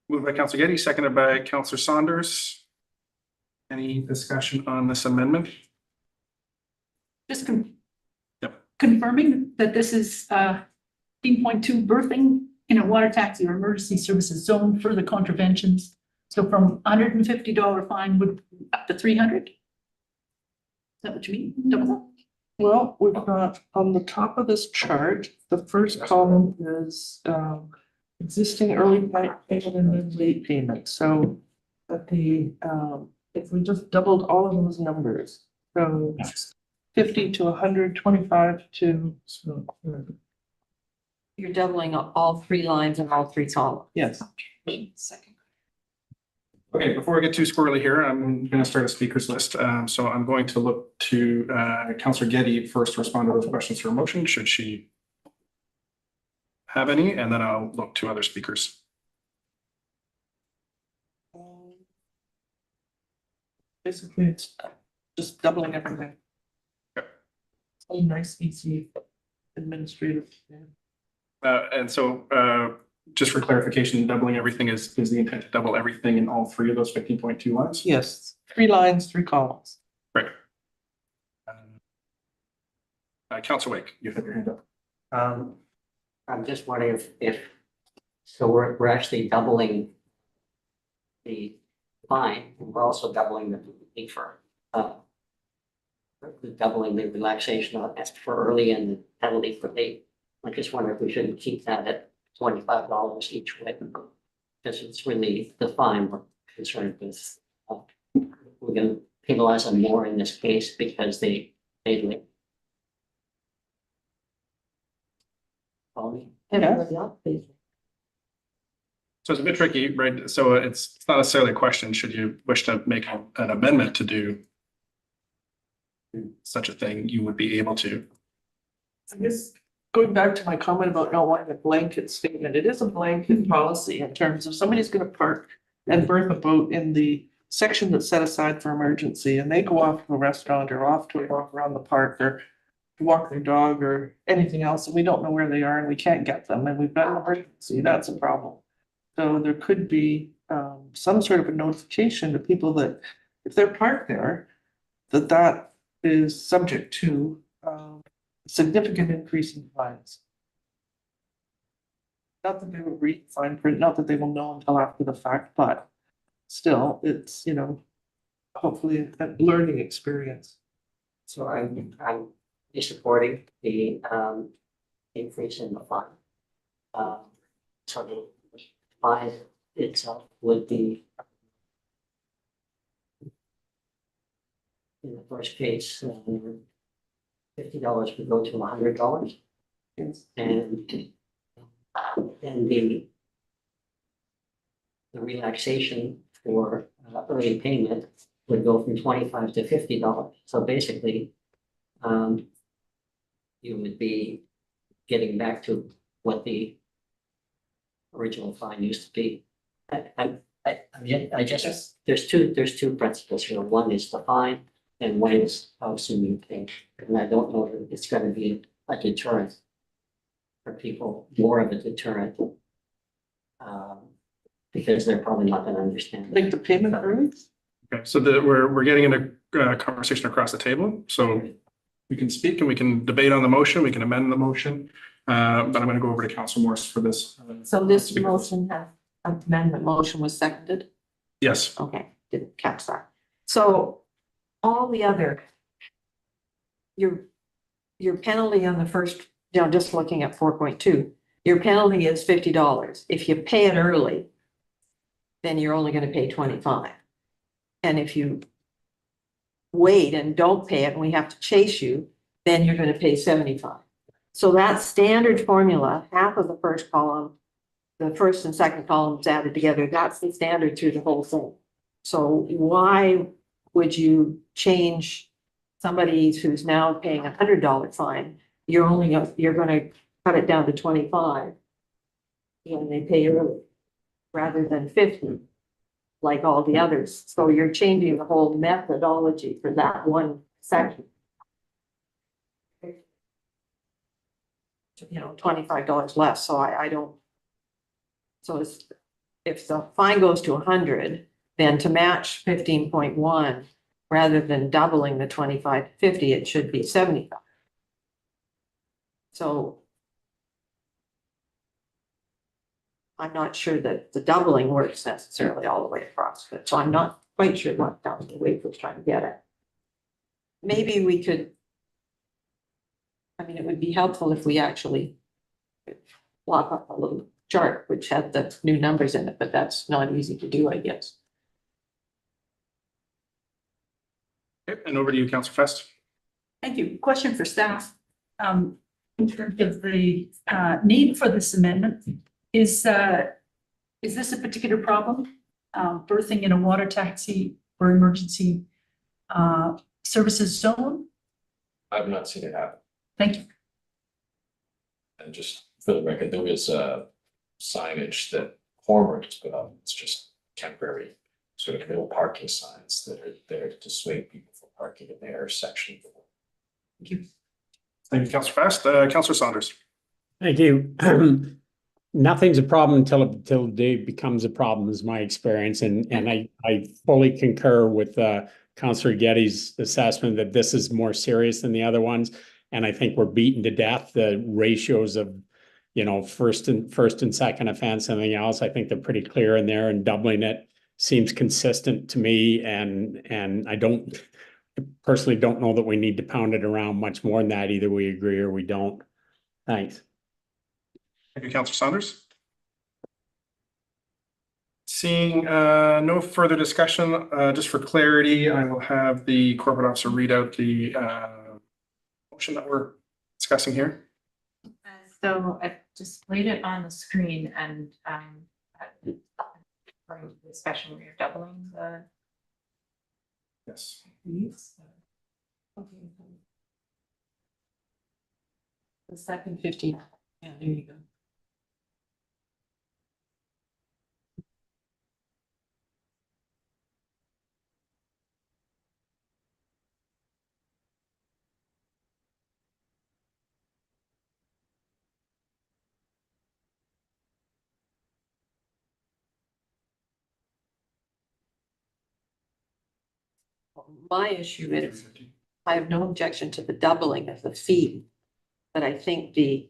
Moved by Councillor Getty, seconded by Councillor Saunders. Any discussion on this amendment? Just Yep. confirming that this is 15.2 birthing in a water taxi or emergency services zone for the contraventions. So from $150 fine would up to 300? Is that what you mean? Double that? Well, we've got on the top of this chart, the first column is existing early payment and then late payment. So at the if we just doubled all of those numbers, so 50 to 125 to, You're doubling up all three lines and all three columns. yes. Second. Okay, before we get too squirrely here, I'm going to start a speakers list. So I'm going to look to Councillor Getty first to respond to those questions for a motion, should she have any, and then I'll look to other speakers. Basically, it's just doubling everything. Okay. A nice, easy administrative. And so just for clarification, doubling everything is the intent to double everything in all three of those 15.2 lines? Yes, 3 lines, 3 columns. Right. Councillor Wake, you have your hand up. I'm just wondering if, so we're actually doubling the fine, and we're also doubling the fee for, doubling the relaxation for early and the penalty for late. I just wonder if we shouldn't keep that at $25 each way, because it's really the fine we're concerned with. We're gonna penalize them more in this case because they late. Follow me? Everybody else, please. So it's a bit tricky, right? So it's not necessarily a question, should you wish to make an amendment to do such a thing, you would be able to. I guess going back to my comment about not wanting a blanket statement, it is a blanket policy in terms of somebody's gonna park and berth a boat in the section that's set aside for emergency, and they go off to a restaurant or off to a walk around the park or walk their dog or anything else, and we don't know where they are and we can't get them, and we've got an emergency, that's a problem. So there could be some sort of a notification to people that if they're parked there, that is subject to significant increase in fines. Not that they will read fine print, not that they will know until after the fact, but still, it's, you know, hopefully a learning experience. So I'm supporting the increase in the fine. So the fine itself would be in the first case, $50 would go to $100. Yes. And the relaxation for early payment would go from $25 to $50. So basically, you would be getting back to what the original fine used to be. I just, there's two principles here. One is the fine and one is how soon you pay. And I don't know if it's gonna be a deterrent for people, more of a deterrent. Because they're probably not gonna understand. Like the payment early? Okay, so we're getting into conversation across the table, so we can speak and we can debate on the motion, we can amend the motion. But I'm gonna go over to Council Morris for this. So this motion has, amendment motion was seconded? Yes, Okay, didn't catch that. So all the other, your penalty on the first, you know, just looking at 4.2, your penalty is $50. If you pay it early, then you're only gonna pay 25. And if you wait and don't pay it and we have to chase you, then you're gonna pay 75. So that standard formula, half of the first column, the first and second columns added together, that's the standard through the whole thing. So why would you change somebody who's now paying $100 fine? You're gonna cut it down to 25 when they pay early, rather than 50, like all the others. So you're changing the whole methodology for that one section. You know, $25 less, so I don't. So if the fine goes to 100, then to match 15.1, rather than doubling the 25 to 50, it should be 75. So I'm not sure that the doubling works necessarily all the way across, but so I'm not quite sure what Dr. Wade was trying to get at. Maybe we could, I mean, it would be helpful if we actually block up a little chart which had the new numbers in it, but that's not easy to do, I guess. Okay, and over to you, Councillor Fest. Thank you. Question for staff. In terms of the need for this amendment, is this a particular problem? Birthing in a water taxi or emergency services zone? I've not seen it happen. Thank you. And just for the record, there is signage that Hormer has put up. It's just temporary sort of no parking signs that are there to dissuade people from parking in their section. Thank you. Thank you, Councillor Fest. Councillor Saunders. Thank you. Nothing's a problem until the day it becomes a problem is my experience. And I fully concur with Councillor Getty's assessment that this is more serious than the other ones. And I think we're beaten to death. The ratios of, you know, first and second offense, anything else, I think they're pretty clear in there, and doubling it seems consistent to me. And I personally don't know that we need to pound it around much more than that. Either we agree or we don't. Thanks. Thank you, Councillor Saunders. Seeing no further discussion, just for clarity, I will have the corporate officer read out the motion that we're discussing here. So I displayed it on the screen and for the discussion, we are doubling the Yes. fees. The second 50. Yeah, there you go. My issue is, I have no objection to the doubling of the fee. But I think the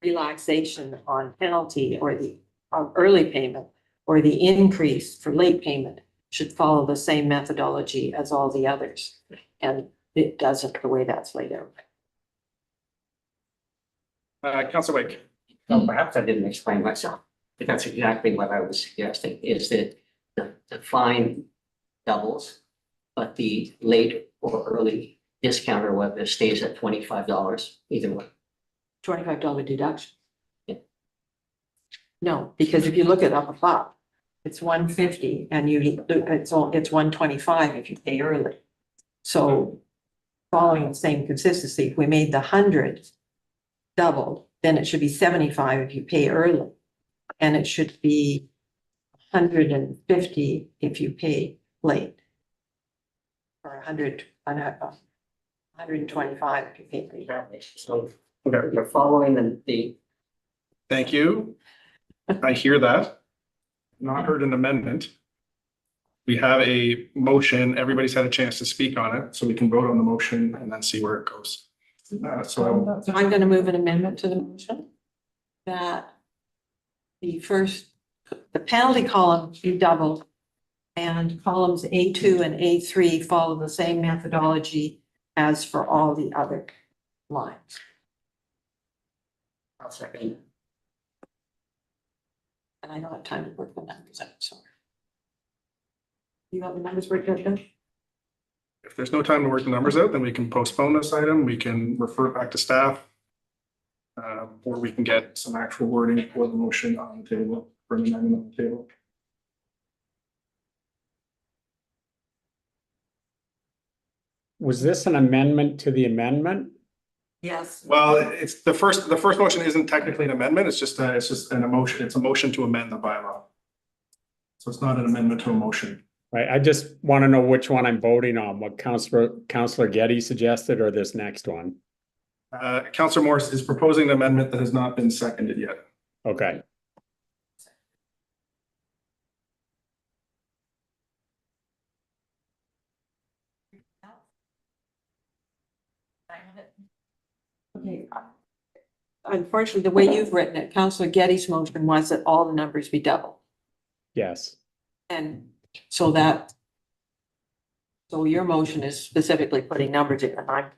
relaxation on penalty or the early payment or the increase for late payment should follow the same methodology as all the others. And it doesn't the way that's laid out. Councillor Wake. Well, perhaps I didn't explain myself, but that's exactly what I was suggesting, is that the fine doubles, but the late or early discount or whether stays at $25 either way. $25 deduction. Yeah. No, because if you look at up above, it's $150 and it's 125 if you pay early. So following the same consistency, if we made the 100 doubled, then it should be 75 if you pay early. And it should be 150 if you pay late. Or 125 if you pay late. So Okay. you're following the Thank you. I hear that. Not heard an amendment. We have a motion. Everybody's had a chance to speak on it, so we can vote on the motion and then see where it goes. So So I'm going to move an amendment to the motion that the penalty column be doubled and columns A2 and A3 follow the same methodology as for all the other lines. I'll second. And I don't have time to work the numbers out, sorry. You got the numbers worked out, Joe? if there's no time to work the numbers out, then we can postpone this item. We can refer it back to staff. or we can get some actual wording for the motion on the table, for an amendment on the table. Was this an amendment to the amendment? Yes. Well, it's the first motion isn't technically an amendment, it's just an emotion, it's a motion to amend the bylaw. So it's not an amendment to a motion. Right, I just want to know which one I'm voting on, what Councillor Getty suggested or this next one. Councillor Morris is proposing an amendment that has not been seconded yet. Okay. Okay. Unfortunately, the way you've written it, Councillor Getty's motion was that all the numbers be double. Yes. And so that. So your motion is specifically putting numbers in, and I'm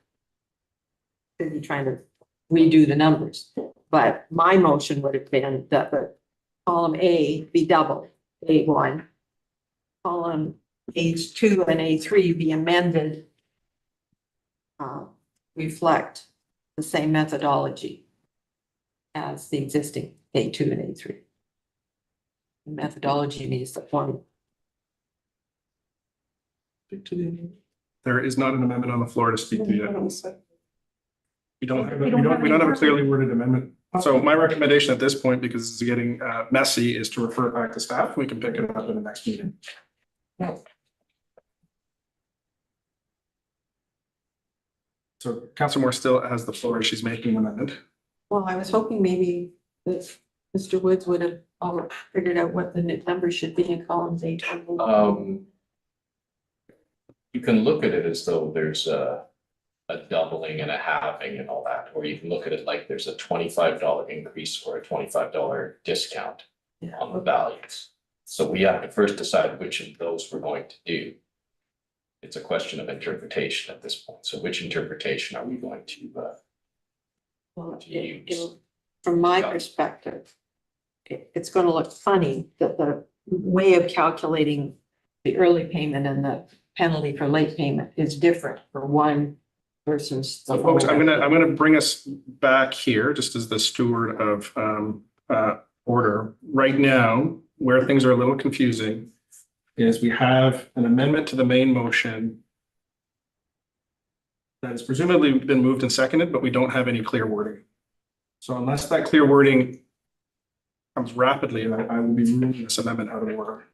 busy trying to redo the numbers. But my motion would have been that the column A be double, A1. Column H2 and A3 be amended. Reflect the same methodology as the existing A2 and A3. The methodology means the formula. There is not an amendment on the floor to speak to yet. We don't have a clearly worded amendment. So my recommendation at this point, because it's getting messy, is to refer it back to staff. We can pick it up in the next meeting. So Councillor Moore still has the floor. She's making an amendment. Well, I was hoping maybe that Mr. Woods would have figured out what the numbers should be in columns A2. You can look at it as though there's a doubling and a halving and all that, or you can look at it like there's a $25 increase or a $25 discount on the values. So we have to first decide which of those we're going to do. It's a question of interpretation at this point. So which interpretation are we going to use? From my perspective, it's going to look funny that the way of calculating the early payment and the penalty for late payment is different for one versus. So folks, I'm gonna bring us back here just as the steward of order. Right now, where things are a little confusing is we have an amendment to the main motion that has presumably been moved and seconded, but we don't have any clear wording. So unless that clear wording comes rapidly, I will be ruling this amendment out of order.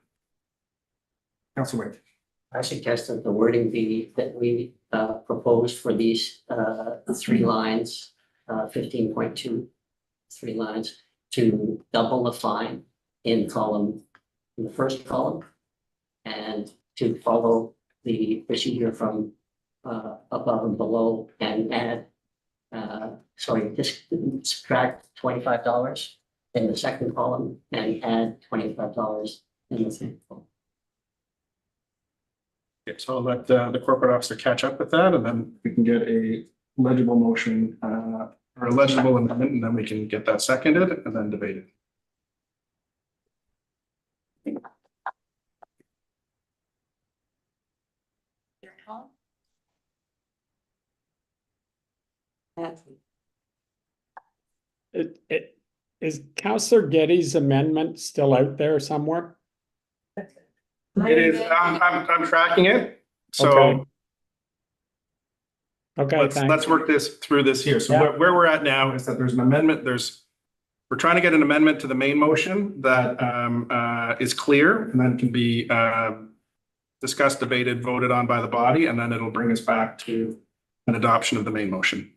Councilor Wade. I suggest that the wording be that we propose for these 3 lines, 15.2, 3 lines, to double the fine in the first column, and to follow the procedure from above and below and add, subtract $25 in the second column and add $25 in the third column. Okay, so I'll let the corporate officer catch up with that, and then we can get a legible motion or a legible amendment, and then we can get that seconded and then debated. It is Councillor Getty's amendment still out there somewhere? It is, I'm tracking it, so Okay, let's work through this here. So Yeah. where we're at now is that there's an amendment, we're trying to get an amendment to the main motion that is clear and then can be discussed, debated, voted on by the body, and then it'll bring us back to an adoption of the main motion.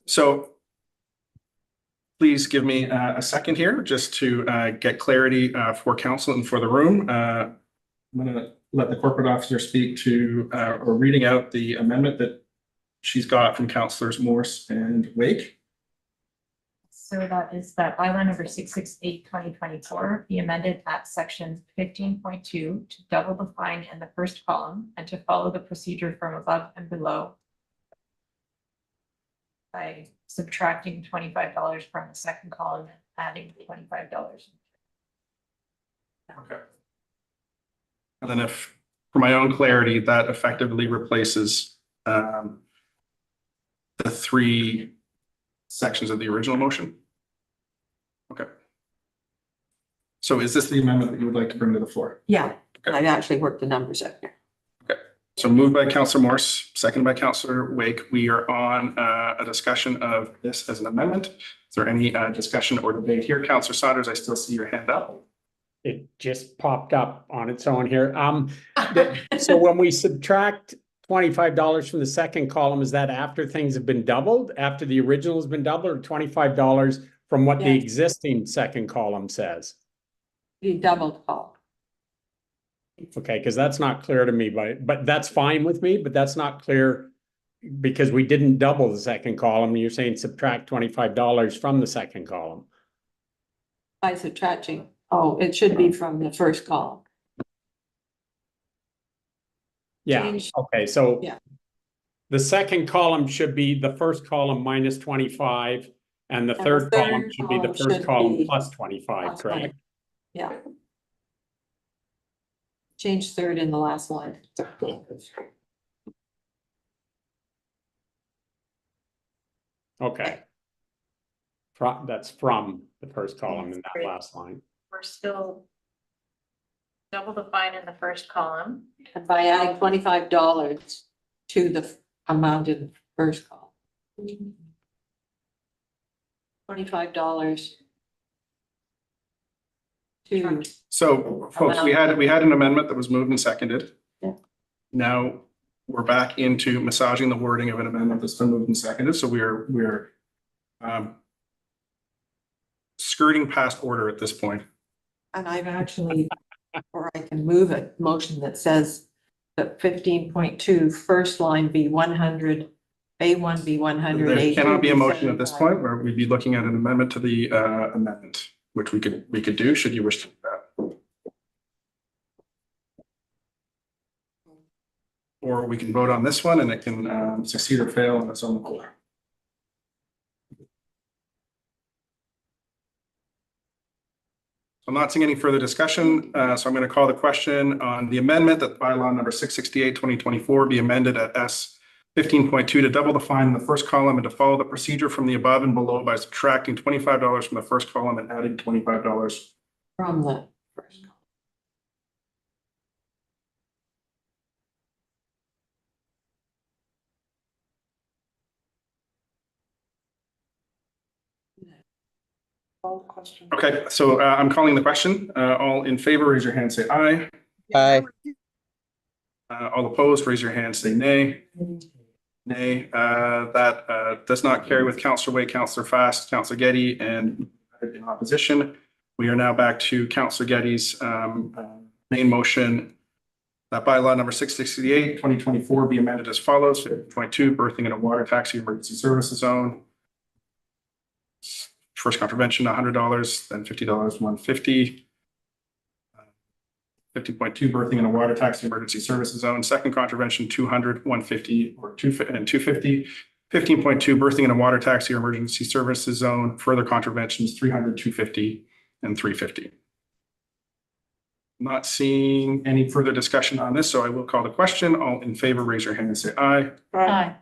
So please give me a second here just to get clarity for council and for the room. I'm going to let the corporate officer speak to or reading out the amendment that she's got from Councillors Morse and Wake. So that is that bylaw number 668/2024 be amended at section 15.2 to double the fine in the first column and to follow the procedure from above and below by subtracting $25 from the second column and adding $25. Okay. And then if, for my own clarity, that effectively replaces the 3 sections of the original motion? Okay. So is this the amendment that you would like to bring to the floor? Yeah, I've actually worked the numbers out here. So moved by Councillor Morse, seconded by Councillor Wake. We are on a discussion of this as an amendment. Is there any discussion or debate here? Councillor Saunders, I still see your hand up. It just popped up on its own here. So when we subtract $25 from the second column, is that after things have been doubled, after the original has been doubled, or $25 from what the Yes. existing second column says? You doubled column. Okay, because that's not clear to me, but that's fine with me, but that's not clear because we didn't double the second column. You're saying subtract $25 from the second column. By subtracting, oh, it should be from the first column. Yeah, Change- okay, so Yeah. the second column should be the first column minus 25, and the And the third column third should be the column first should column be plus 25, plus 20. correct? Yeah. Change third in the last line. Okay. That's from the first column in that last line. We're still double the fine in the first column. And by adding $25 to the amount in the first column. $25 to, So folks, we had an amendment that was moved and seconded. Yeah. Now we're back into massaging the wording of an amendment that's been moved and seconded. So we're skirting past order at this point. and I've actually, or I can move a motion that says that 15.2 first line be 100, A1 be 100. There A2 cannot be a be motion at this 75. point where we'd be looking at an amendment to the amendment, which we could do should you wish to do that. Or we can vote on this one and it can succeed or fail on its own accord. I'm not seeing any further discussion, so I'm going to call the question on the amendment that bylaw number 668, 2024 be amended at S 15.2 to double the fine in the first column and to follow the procedure from the above and below by subtracting $25 from the first column and adding $25 From the first column. Call the question. Okay, so I'm calling the question. All in favor, raise your hand, say aye. Aye. All opposed, raise your hand, say nay. Nay, that does not carry with Councillor Wade, Councillor Fast, Councillor Getty, and in opposition. We are now back to Councillor Getty's main motion. That bylaw number 668, 2024 be amended as follows. 22, birthing in a water taxi emergency services zone. First contravention, $100, then $50, $150. 50.2, birthing in a water taxi emergency services zone. Second contravention, 200, 150, or 250. 15.2, birthing in a water taxi or emergency services zone. Further contraventions, 300, 250, and 350. Not seeing any further discussion on this, so I will call the question. All in favor, raise your hand and say aye. Aye.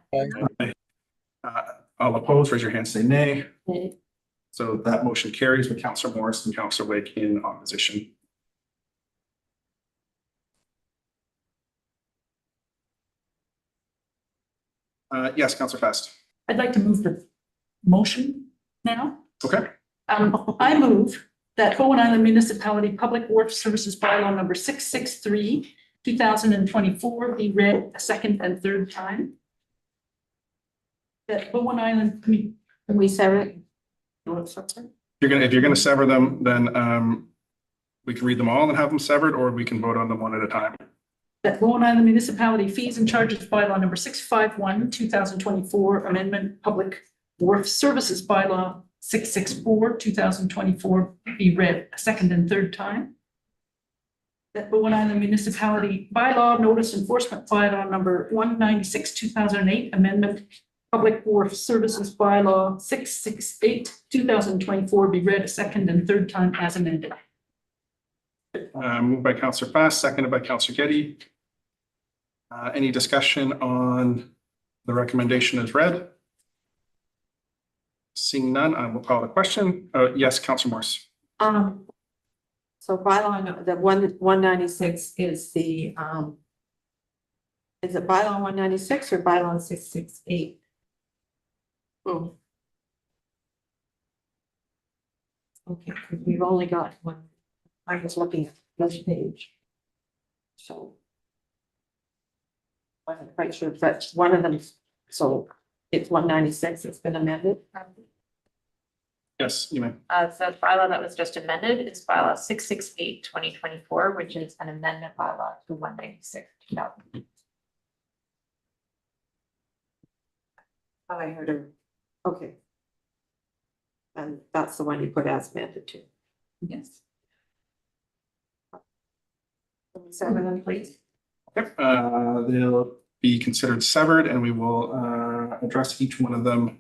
All opposed, raise your hand and say nay. Nay. So that motion carries with Councillor Morris and Councillor Wake in opposition. Yes, Councillor Fast. I'd like to move the motion now. Okay. I move that Bowen Island Municipality Public Works Services Bylaw number 663, 2024 be read a second and third time. That Bowen Island, Can we sever it? If you're gonna sever them, then we can read them all and have them severed, or we can vote on them one at a time. that Bowen Island Municipality Fees and Charges Bylaw number 651, 2024 Amendment Public Wharf Services Bylaw 664, 2024 be read a second and third time. That Bowen Island Municipality Bylaw Notice Enforcement Bylaw number 196, 2008 Amendment Public Wharf Services Bylaw 668, 2024 be read a second and third time as amended. Moved by Councillor Fast, seconded by Councillor Getty. Any discussion on the recommendation as read? Seeing none, I will call the question. Yes, Councillor Morse. So bylaw, the 196 is the, is it bylaw 196 or bylaw 668? Oh. Okay, 'cause we've only got one. I was looking at this page. So. I wasn't quite sure, but one of them, so it's 196, it's been amended. Yes, you may. So the bylaw that was just amended is bylaw 668 2024, which is an amendment bylaw to 196 2000. Oh, I heard her. Okay. And that's the one you put as amended to. Yes. 7, please. Yep, they'll be considered severed and we will address each one of them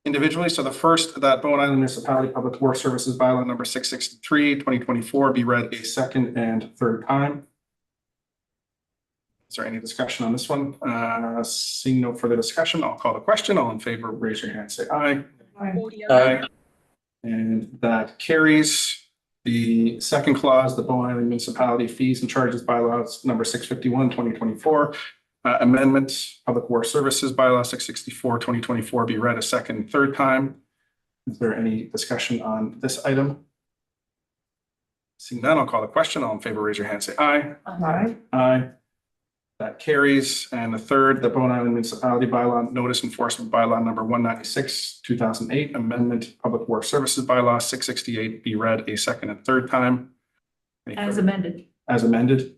individually. So the first, that Bowen Island Municipality Public Works Services Bylaw number 663, 2024 be read a second and third time. Is there any discussion on this one? Seeing no further discussion, I'll call the question. All in favor, raise your hand, say aye. Aye. And that carries. The second clause, the Bowen Island Municipality Fees and Charges Bylaws number 651, 2024. Amendment, Public Works Services Bylaw 664, 2024 be read a second and third time. Is there any discussion on this item? Seeing none, I'll call the question. All in favor, raise your hand, say aye. Aye. Aye. That carries. And the third, the Bowen Island Municipality Bylaw Notice Enforcement Bylaw number 196, 2008, Amendment, Public Works Services Bylaw 668 be read a second and third time. As amended. As amended.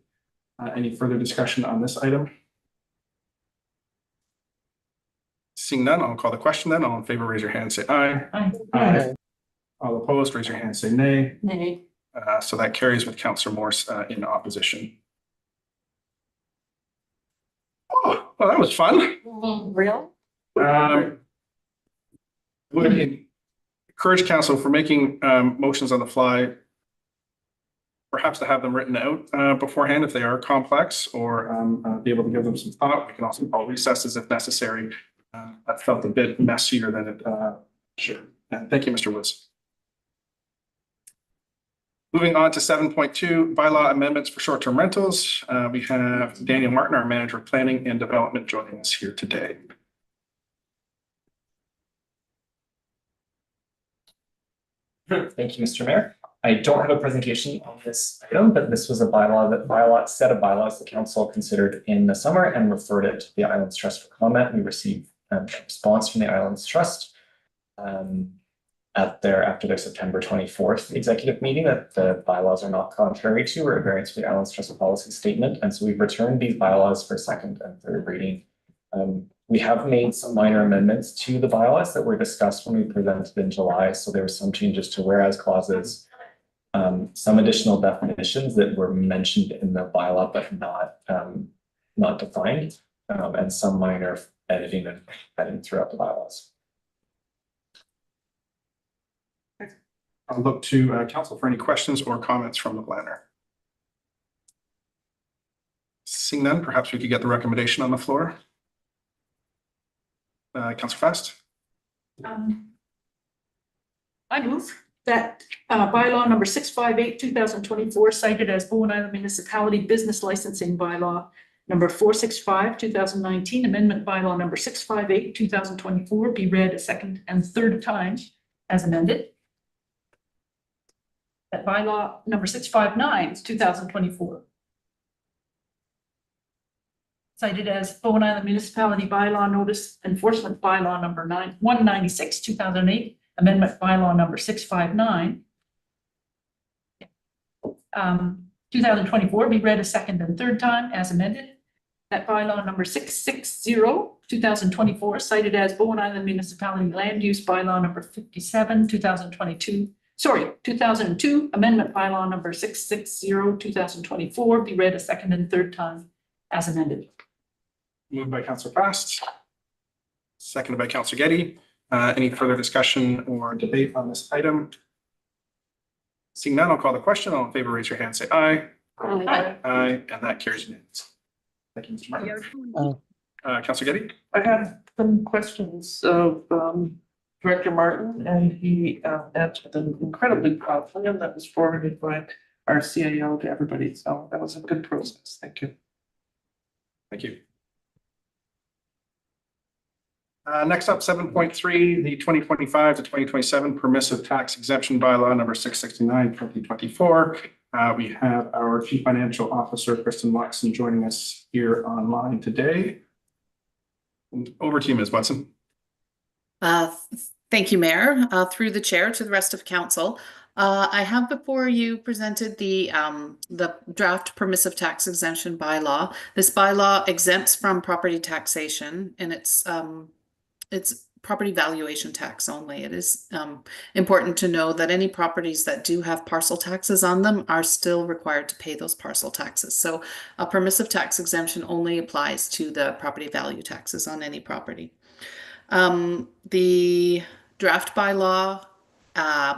Any further discussion on this item? Seeing none, I'll call the question then. All in favor, raise your hand, say aye. Aye. Aye. All opposed, raise your hand, say nay. Nay. So that carries with Councillor Morse in opposition. Oh, well, that was fun. Real? Would encourage council for making motions on the fly, perhaps to have them written out beforehand if they are complex, or be able to give them some thought. We can also call recesses if necessary. That felt a bit messier than it should. And thank you, Mr. Woods. Moving on to 7.2, bylaw amendments for short-term rentals. We have Daniel Martin, our manager of planning and development, joining us here today. Thank you, Mr. Mayor. I don't have a presentation on this item, but this was a set of bylaws the council considered in the summer and referred it to the Islands Trust for comment. We received a response from the Islands Trust after their September 24th executive meeting that the bylaws are not contrary to or at variance with the Islands Trust policy statement. And so we've returned these bylaws for second and third reading. We have made some minor amendments to the bylaws that were discussed when we presented in July. So there were some changes to whereas clauses, some additional definitions that were mentioned in the bylaw but not defined, and some minor editing and adding throughout the bylaws. I'll look to council for any questions or comments from the planner. Seeing none, perhaps we could get the recommendation on the floor. Councillor Fast. I move that bylaw number 658, 2024, cited as Bowen Island Municipality Business Licensing Bylaw number 465, 2019, amendment bylaw number 658, 2024, be read a second and third time as amended. That bylaw number 659, 2024. Cited as Bowen Island Municipality Bylaw Notice Enforcement Bylaw number 196, 2008, amendment bylaw number 659. 2024 be read a second and third time as amended. That bylaw number 660, 2024, cited as Bowen Island Municipality Land Use Bylaw number 57, 2002, amendment bylaw number 660, 2024, be read a second and third time as amended. Moved by Councillor Fast, seconded by Councillor Getty. Any further discussion or debate on this item? Seeing none, I'll call the question. All in favor, raise your hand, say aye. Aye. Aye, and that carries unanimously. Thank you, Mr. Martin. Councillor Getty? I had some questions of Director Martin, and he answered an incredibly proud plan that was forwarded by our CAO to everybody. So that was a good process. Thank you. Thank you. Next up, 7.3, the 2025 to 2027 permissive tax exemption bylaw number 669, 2024. We have our Chief Financial Officer, Kristen Watson, joining us here online today. And over to you, Ms. Watson. Thank you, Mayor. Through the chair to the rest of council. I have before you presented the draft permissive tax exemption bylaw. This bylaw exempts from property taxation, and it's property valuation tax only. It is important to know that any properties that do have parcel taxes on them are still required to pay those parcel taxes. So a permissive tax exemption only applies to the property value taxes on any property. The draft bylaw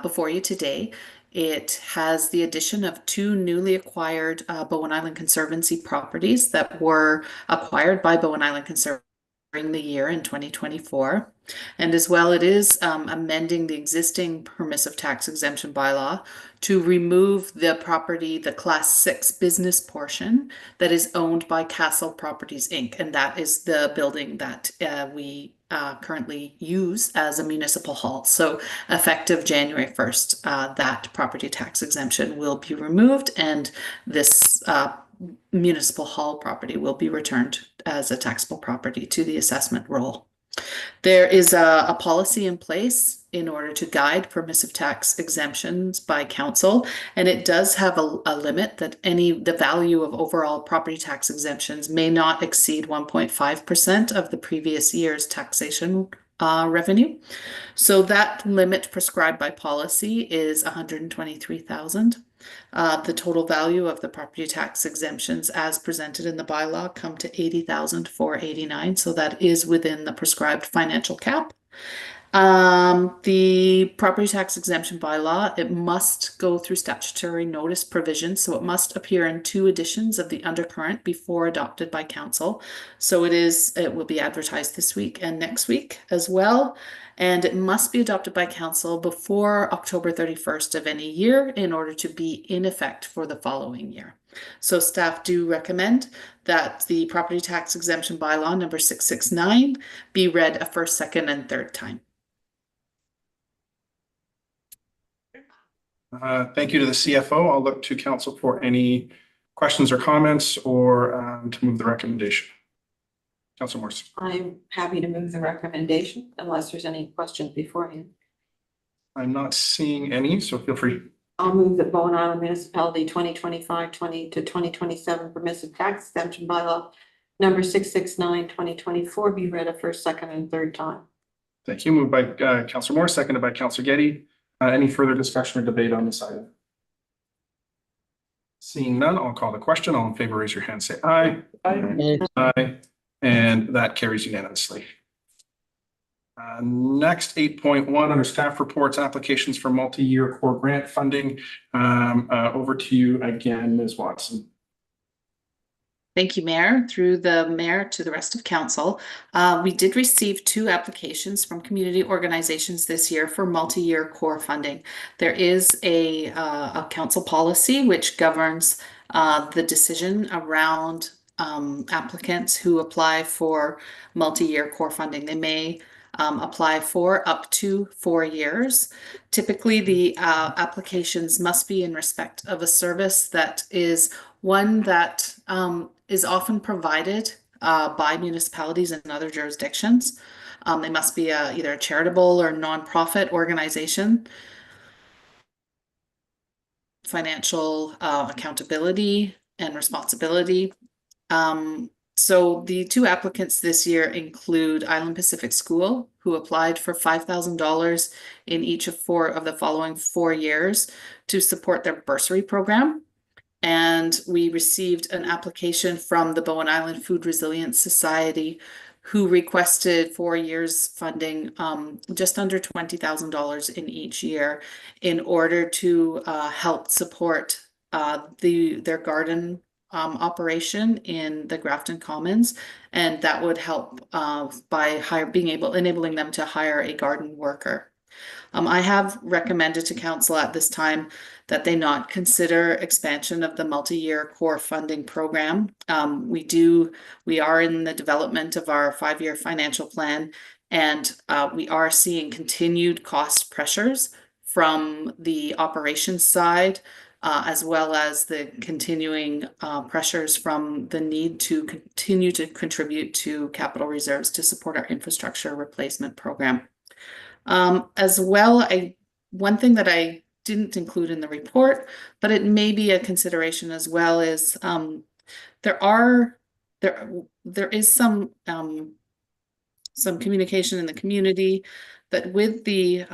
before you today, it has the addition of 2 newly acquired Bowen Island Conservancy properties that were acquired by Bowen Island Conservancy during the year in 2024. And as well, it is amending the existing permissive tax exemption bylaw to remove the property, the Class 6 business portion that is owned by Castle Properties, Inc. And that is the building that we currently use as a municipal hall. So effective January 1st, that property tax exemption will be removed, and this municipal hall property will be returned as a taxable property to the assessment roll. There is a policy in place in order to guide permissive tax exemptions by council, and it does have a limit that the value of overall property tax exemptions may not exceed 1.5% of the previous year's taxation revenue. So that limit prescribed by policy is $123,000. The total value of the property tax exemptions as presented in the bylaw come to $80,489. So that is within the prescribed financial cap. The property tax exemption bylaw, it must go through statutory notice provision. So it must appear in 2 editions of the undercurrent before adopted by council. So it will be advertised this week and next week as well. And it must be adopted by council before October 31st of any year in order to be in effect for the following year. So staff do recommend that the property tax exemption bylaw number 669 be read a first, second, and third time. Thank you to the CFO. I'll look to council for any questions or comments or to move the recommendation. Councilor Morse. I'm happy to move the recommendation unless there's any questions beforehand. I'm not seeing any, so feel free. I'll move that Bowen Island Municipality 2025 to 2027 permissive tax exemption bylaw number 669 2024 be read a first, second, and third time. Thank you. Moved by Councilor Morse, seconded by Councilor Getty. Any further discussion or debate on this item? Seeing none, I'll call the question. All in favor, raise your hand, say aye. Aye. Aye. And that carries unanimously. Next, 8.1 under staff reports, applications for multi-year core grant funding. Over to you again, Ms. Watson. Thank you, Mayor. Through the mayor to the rest of council, we did receive 2 applications from community organizations this year for multi-year core funding. There is a council policy which governs the decision around applicants who apply for multi-year core funding. They may apply for up to 4 years. Typically, the applications must be in respect of a service that is one that is often provided by municipalities and other jurisdictions. They must be either a charitable or nonprofit organization. Financial accountability and responsibility. So the 2 applicants this year include Island Pacific School, who applied for $5,000 in each of the following 4 years to support their bursary program. And we received an application from the Bowen Island Food Resilience Society, who requested 4 years funding, just under $20,000 in each year in order to help support their garden operation in the Grafton Commons, and that would help by enabling them to hire a garden worker. I have recommended to council at this time that they not consider expansion of the multi-year core funding program. We are in the development of our 5-year financial plan, and we are seeing continued cost pressures from the operations side, as well as the continuing pressures from the need to continue to contribute to capital reserves to support our infrastructure replacement program. As well, one thing that I didn't include in the report, but it may be a consideration as well, is there is some communication in the community that with the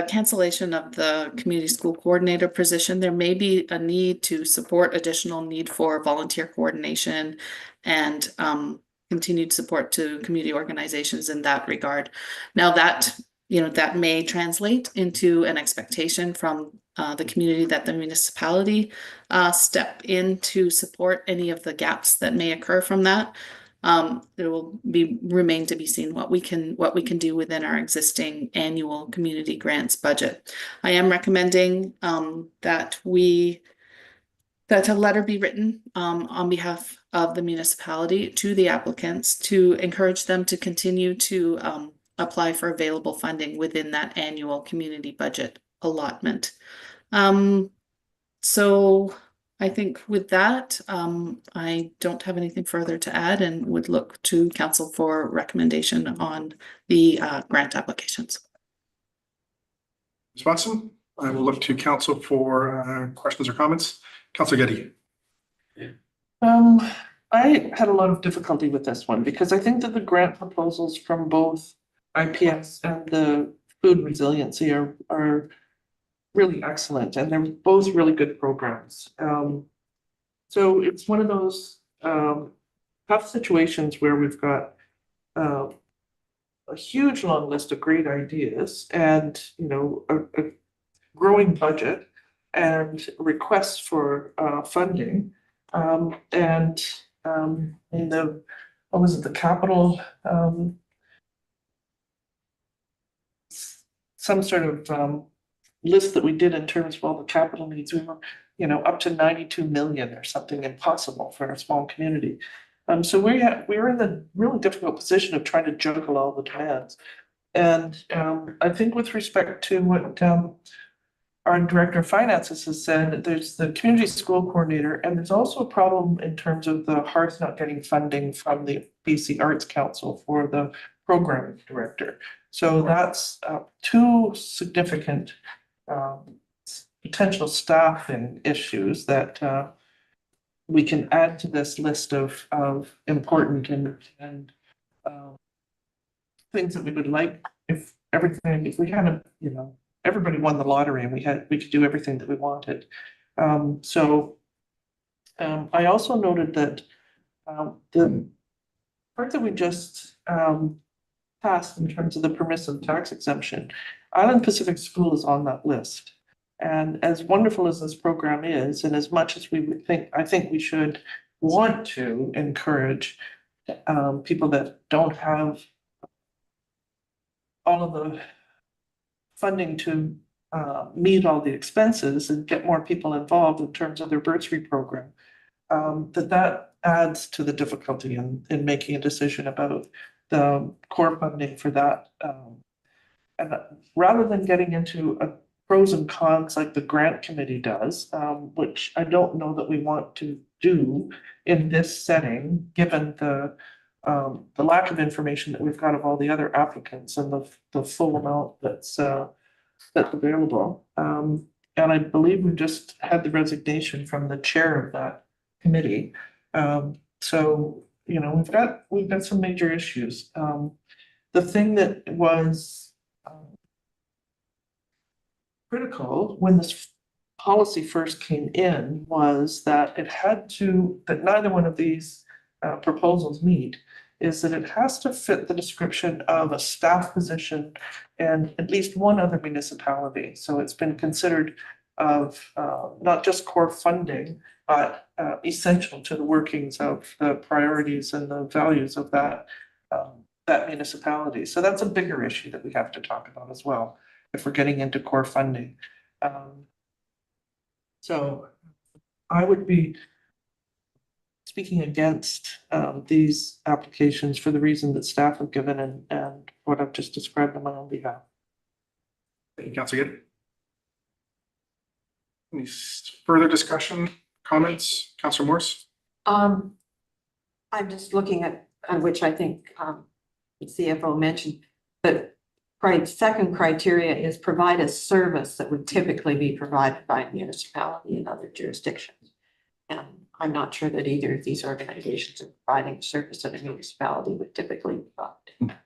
cancellation of the community school coordinator position, there may be a need to support additional need for volunteer coordination and continued support to community organizations in that regard. Now that may translate into an expectation from the community that the municipality step in to support any of the gaps that may occur from that. There will remain to be seen what we can do within our existing annual community grants budget. I am recommending that a letter be written on behalf of the municipality to the applicants to encourage them to continue to apply for available funding within that annual community budget allotment. So I think with that, I don't have anything further to add and would look to council for recommendation on the grant applications. Ms. Watson, I will look to council for questions or comments. Councilor Getty. I had a lot of difficulty with this one because I think that the grant proposals from both IPS and the food resiliency are really excellent, and they're both really good programs. So it's one of those tough situations where we've got a huge long list of great ideas and a growing budget and requests for funding, and in the capital, some sort of list that we did in terms of all the capital needs, we were up to 92 million or something impossible for a small community. So we were in the really difficult position of trying to juggle all the demands. And I think with respect to what our director of finances has said, there's the community school coordinator, and there's also a problem in terms of the Hearth not getting funding from the BC Arts Council for the program director. So that's two significant potential staffing issues that we can add to this list of important and things that we would like if we had everybody won the lottery and we could do everything that we wanted. So I also noted that the part that we just passed in terms of the permissive tax exemption, Island Pacific School is on that list. And as wonderful as this program is, and as much as we would I think we should want to encourage people that don't have all of the funding to meet all the expenses and get more people involved in terms of their bursary program, that adds to the difficulty in making a decision about the core funding for that. And rather than getting into pros and cons like the grant committee does, which I don't know that we want to do in this setting, given the lack of information that we've got of all the other applicants and the full amount that's available. And I believe we just had the resignation from the chair of that committee. So we've got some major issues. The thing that was critical when this policy first came in was that that neither one of these proposals meet, is that it has to fit the description of a staff position and at least one other municipality. So it's been considered of not just core funding, but essential to the workings of the priorities and the values of that municipality. So that's a bigger issue that we have to talk about as well, if we're getting into core funding. So I would be speaking against these applications for the reason that staff have given and what I've just described on my own behalf. Thank you, Councilor Gill. Any further discussion, comments? Councilor Morse? I'm just looking at, which I think, the CFO mentioned, but second criteria is provide a service that would typically be provided by a municipality in other jurisdictions. And I'm not sure that either of these organizations are providing a service that a municipality would typically provide.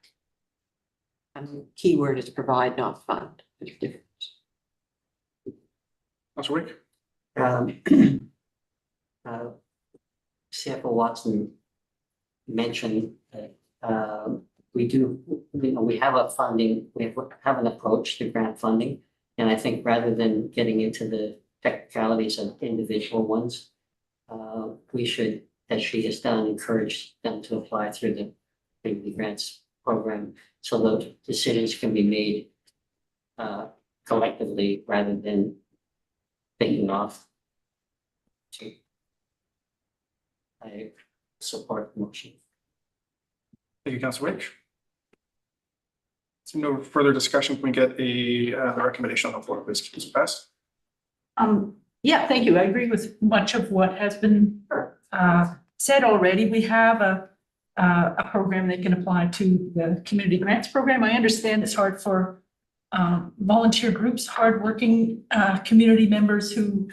And the key word is provide, not fund. There's a difference. Councilor Wick? CFO Watson mentioned that we do, we have a funding, we have an approach to grant funding. And I think rather than getting into the technicalities of individual ones, we should, as she has done, encourage them to apply through the community grants program so those decisions can be made collectively rather than thinking off. I support the motion. Thank you, Councilor Wick. So no further discussion. Can we get a recommendation on the floor, please? Please pass. Yeah, thank you. I agree with much of what has been said already. We have a program they can apply to the community grants program. I understand it's hard for volunteer groups, hardworking community members who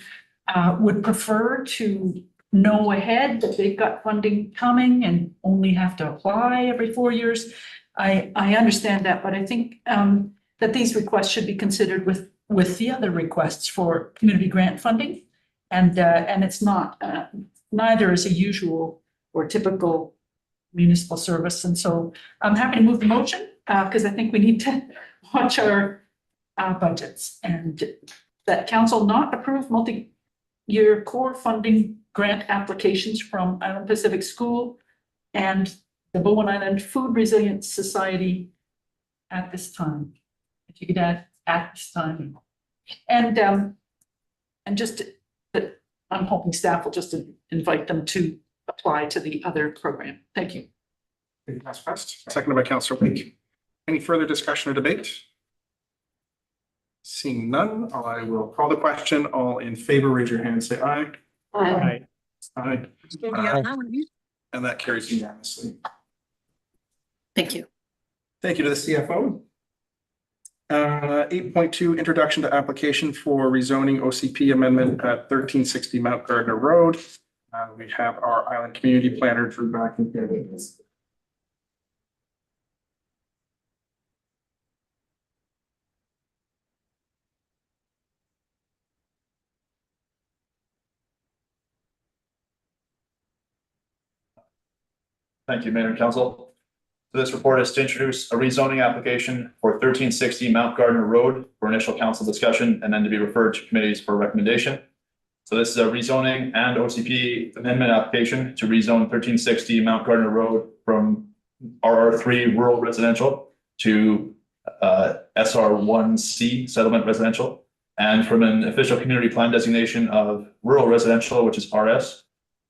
would prefer to know ahead that they've got funding coming and only have to apply every 4 years. I understand that, but I think that these requests should be considered with the other requests for community grant funding. And it's not, neither is a usual or typical municipal service. And so I'm happy to move the motion because I think we need to watch our budgets, and that council not approve multi-year core funding grant applications from Island Pacific School and the Bowen Island Food Resilience Society at this time. If you could add at this time. And just that I'm hoping staff will just invite them to apply to the other program. Thank you. That's passed. Seconded by Councilor Wick. Any further discussion or debate? Seeing none, I will call the question. All in favor, raise your hand, say aye. Aye. Aye. And that carries unanimously. Thank you. Thank you to the CFO. 8.2, introduction to application for rezoning OCP amendment at 1360 Mount Gardner Road. We have our island community planner, Drew, back in here. Thank you, Mayor and Council. So this report is to introduce a rezoning application for 1360 Mount Gardner Road for initial council discussion and then to be referred to committees for recommendation. So this is a rezoning and OCP amendment application to rezone 1360 Mount Gardner Road from RR3 rural residential to SR1C settlement residential, and from an official community plan designation of rural residential, which is RS,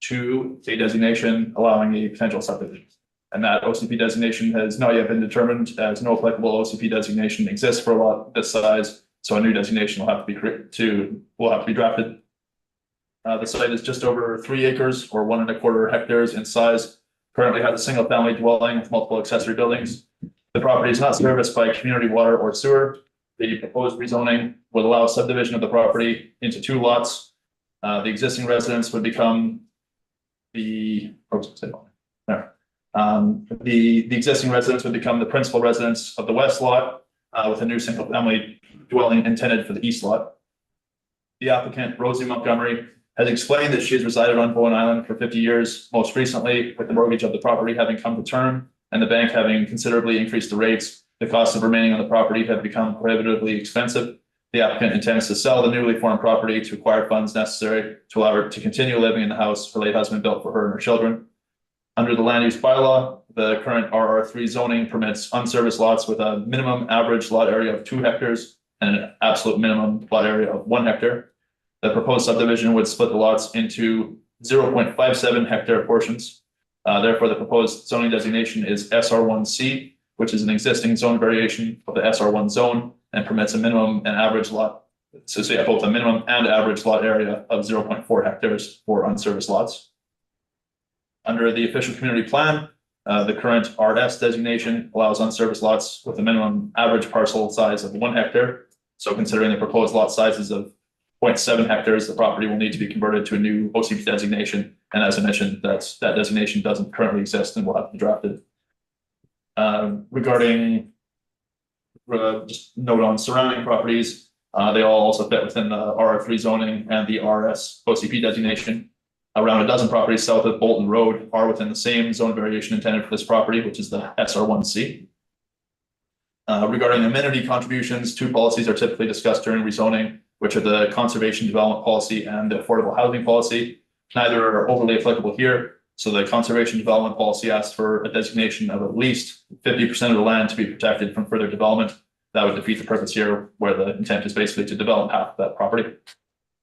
to a designation allowing a potential subdivision. And that OCP designation has not yet been determined, as no applicable OCP designation exists for a lot this size. So a new designation will have to be drafted. The site is just over 3 acres or 1¼ hectares in size. Currently has a single family dwelling with multiple accessory buildings. The property is not serviced by community water or sewer. The proposed rezoning would allow subdivision of the property into 2 lots. The existing residence would become the existing residence would become the principal residence of the west lot, with a new single family dwelling intended for the east lot. The applicant, Rosie Montgomery, has explained that she has resided on Bowen Island for 50 years, most recently with the mortgage of the property having come to term and the bank having considerably increased the rates. The costs of remaining on the property have become prohibitively expensive. The applicant intends to sell the newly formed property to acquire funds necessary to allow her to continue living in the house her late husband built for her and her children. Under the land use bylaw, the current RR3 zoning permits unserviced lots with a minimum average lot area of 2 hectares and an absolute minimum lot area of 1 hectare. The proposed subdivision would split the lots into 0.57 hectare portions. Therefore, the proposed zoning designation is SR1C, which is an existing zone variation of the SR1 zone and permits a minimum and average lot. So yeah, both a minimum and average lot area of 0.4 hectares for unserviced lots. Under the official community plan, the current RS designation allows unserviced lots with a minimum average parcel size of 1 hectare. So considering the proposed lot sizes of 0.7 hectares, the property will need to be converted to a new OCP designation. And as I mentioned, that designation doesn't currently exist and will have to be drafted. Regarding just note on surrounding properties, they all also fit within the RR3 zoning and the RS OCP designation. Around a dozen properties south of Bolton Road are within the same zone variation intended for this property, which is the SR1C. Regarding amenity contributions, 2 policies are typically discussed during rezoning, which are the conservation development policy and the affordable housing policy. Neither are overly applicable here. So the conservation development policy asks for a designation of at least 50% of the land to be protected from further development. That would defeat the purpose here, where the intent is basically to develop half of that property.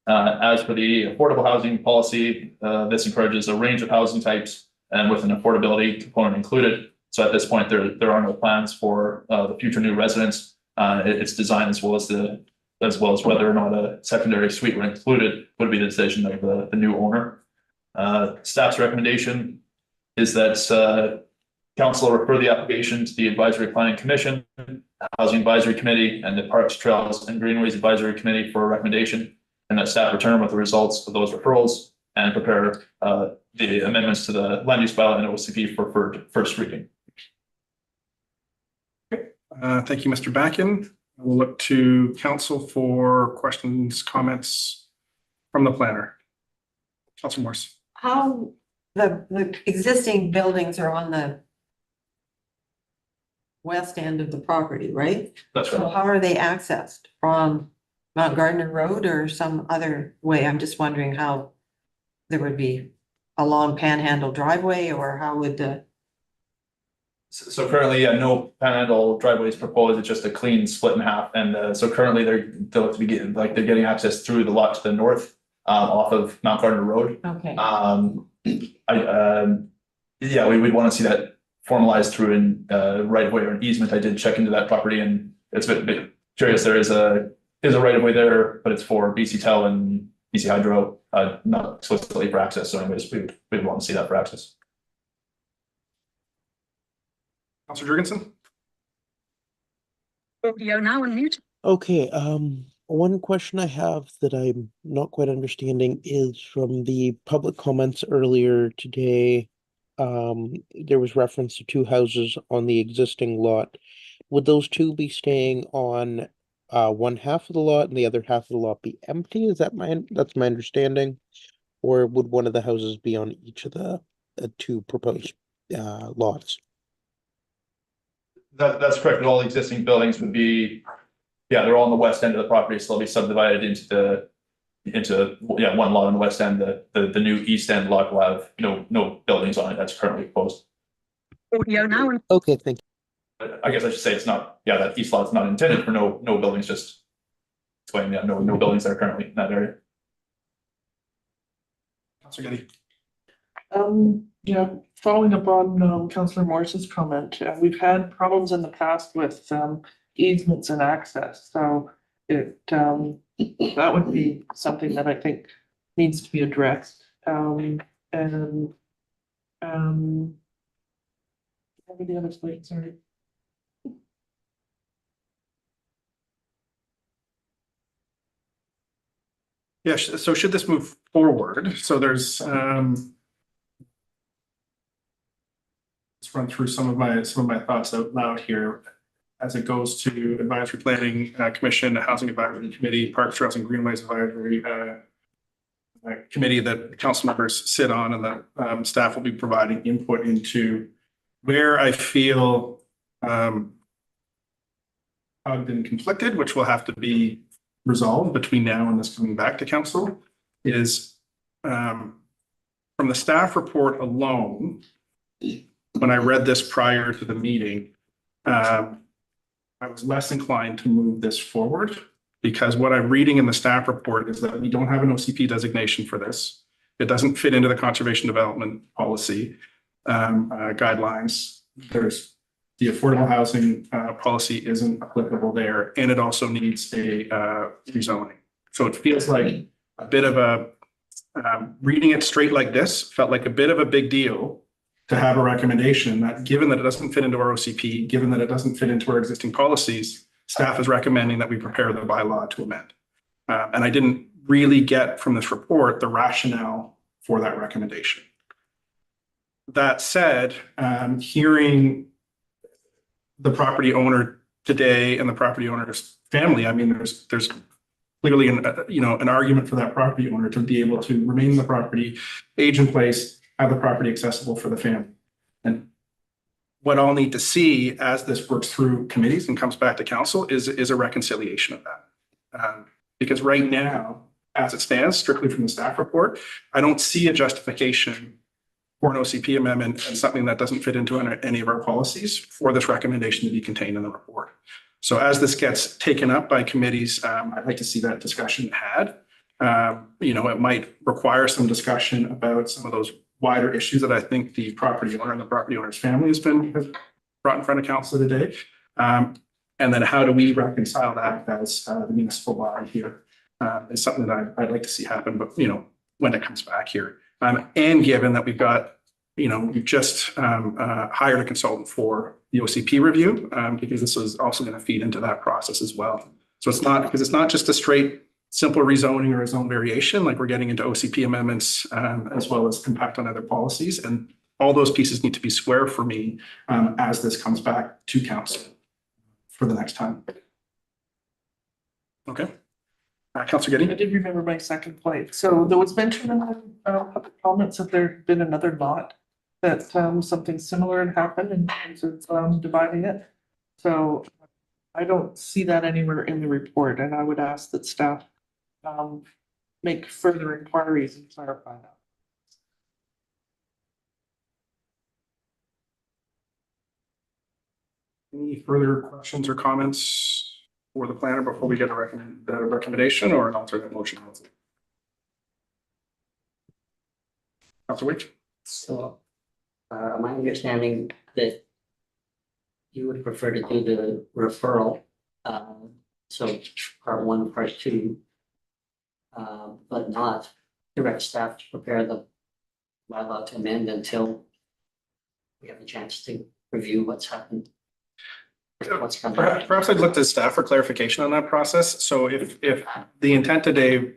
As for the affordable housing policy, this encourages a range of housing types and with an affordability component included. So at this point, there are no plans for the future new residents. Its design as well as whether or not a secondary suite were included would be the decision of the new owner. Staff's recommendation is that council refer the application to the Advisory Planning Commission, Housing Advisory Committee, and the Parks, Trails, and Greenways Advisory Committee for a recommendation, and that staff return with the results of those referrals and prepare the amendments to the land use bylaw and OCP for first reading. Thank you, Mr. Backen. We'll look to council for questions, comments from the planner. Councilor Morse. How the existing buildings are on the west end of the property, right? That's So right. how are they accessed? From Mount Gardner Road or some other way? I'm just wondering how there would be a long panhandle driveway, or how would the, So currently, yeah, no panhandle driveways proposed. It's just a clean split in half. And so currently they'll have to be getting, like, they're getting access through the lot to the north, off of Mount Gardner Road. okay. Yeah, we would want to see that formalized through in right of way or an easement. I did check into that property and it's a bit curious. There is a right of way there, but it's for BC Tel and BC Hydro, not explicitly for access. So anyways, we would want to see that for access. Councilor Jurgensen. Audio now on mute. Okay, one question I have that I'm not quite understanding is from the public comments earlier today. There was reference to 2 houses on the existing lot. Would those 2 be staying on one half of the lot and the other half of the lot be empty? That's my understanding? Or would one of the houses be on each of the 2 proposed lots? That's correct. All the existing buildings would be, yeah, they're all on the west end of the property, so they'll be subdivided into one lot on the west end. The new east end lot will have no buildings on it that's currently proposed. Audio now. Okay, thank you. I guess I should say it's not, yeah, that east lot's not intended for no buildings, just explain, yeah, no buildings that are currently in that area. Councilor Getty. Yeah, following up on Councillor Morris's comment, we've had problems in the past with easements and access, so that would be something that I think needs to be addressed. What were the other slides, sorry? Yes, so should this move forward? So there's let's run through some of my thoughts out loud here as it goes to Advisory Planning Commission, Housing Advisory Committee, Parks, Trails, and Greenways Advisory Committee that council members sit on, and that staff will be providing input into where I feel I've been conflicted, which will have to be resolve between now and this coming back to council is from the staff report alone, when I read this prior to the meeting, I was less inclined to move this forward because what I'm reading in the staff report is that we don't have an OCP designation for this. It doesn't fit into the conservation development policy guidelines. There's the affordable housing policy isn't applicable there, and it also needs a rezoning. So it feels like a bit of a reading it straight like this felt like a bit of a big deal to have a recommendation that, given that it doesn't fit into our OCP, given that it doesn't fit into our existing policies, staff is recommending that we prepare the bylaw to amend. And I didn't really get from this report the rationale for that recommendation. That said, hearing the property owner today and the property owner's family, I mean, there's clearly an argument for that property owner to be able to remain in the property, age in place, have the property accessible for the family. And what I'll need to see as this works through committees and comes back to council is a reconciliation of that. Because right now, as it stands, strictly from the staff report, I don't see a justification for an OCP amendment and something that doesn't fit into any of our policies for this recommendation to be contained in the report. So as this gets taken up by committees, I'd like to see that discussion had. It might require some discussion about some of those wider issues that I think the property owner and the property owner's family has brought in front of council today. And then how do we reconcile that as the municipal body here is something that I'd like to see happen, but when it comes back here. And given that we've got, we've just hired a consultant for the OCP review, because this is also going to feed into that process as well. So it's not just a straight simple rezoning or a zone variation, like we're getting into OCP amendments as well as impact on other policies. And all those pieces need to be square for me as this comes back to council for the next time. Okay. Councillor Getty? I did remember my second point. So there was mention in the public comments that there had been another lot that something similar had happened in terms of dividing it. So I don't see that anywhere in the report, and I would ask that staff make further inquiries and clarify that. Any further questions or comments for the planner before we get a recommendation or an alternate motion? Councillor Waite? So, my understanding that you would prefer to do the referral, so part one, part two, but not direct staff to prepare the bylaw to amend until we have a chance to review what's happened. Perhaps I'd look to staff for clarification on that process. So if the intent today,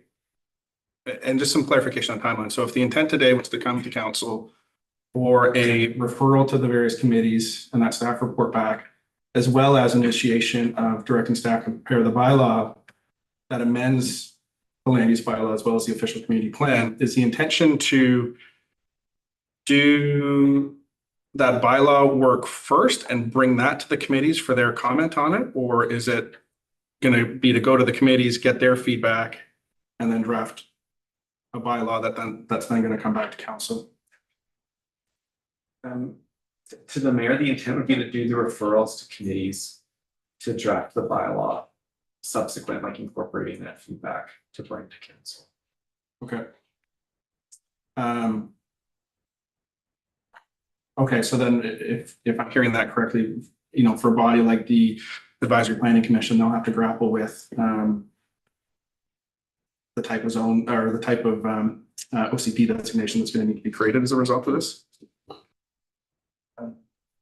and just some clarification on timeline. So if the intent today was to come to council for a referral to the various committees and that staff report back, as well as initiation of directing staff to prepare the bylaw that amends the land use bylaw as well as the official community plan, is the intention to do that bylaw work first and bring that to the committees for their comment on it? Or is it going to be to go to the committees, get their feedback, and then draft a bylaw that's then going to come back to council? To the mayor, the intent would be to do the referrals to committees to draft the bylaw, subsequent, like incorporating that feedback to bring to council. Okay. Okay, so then if I'm hearing that correctly, for a body like the Advisory Planning Commission, they'll have to grapple with the type of zone or the type of OCP designation that's going to need to be created as a result of this.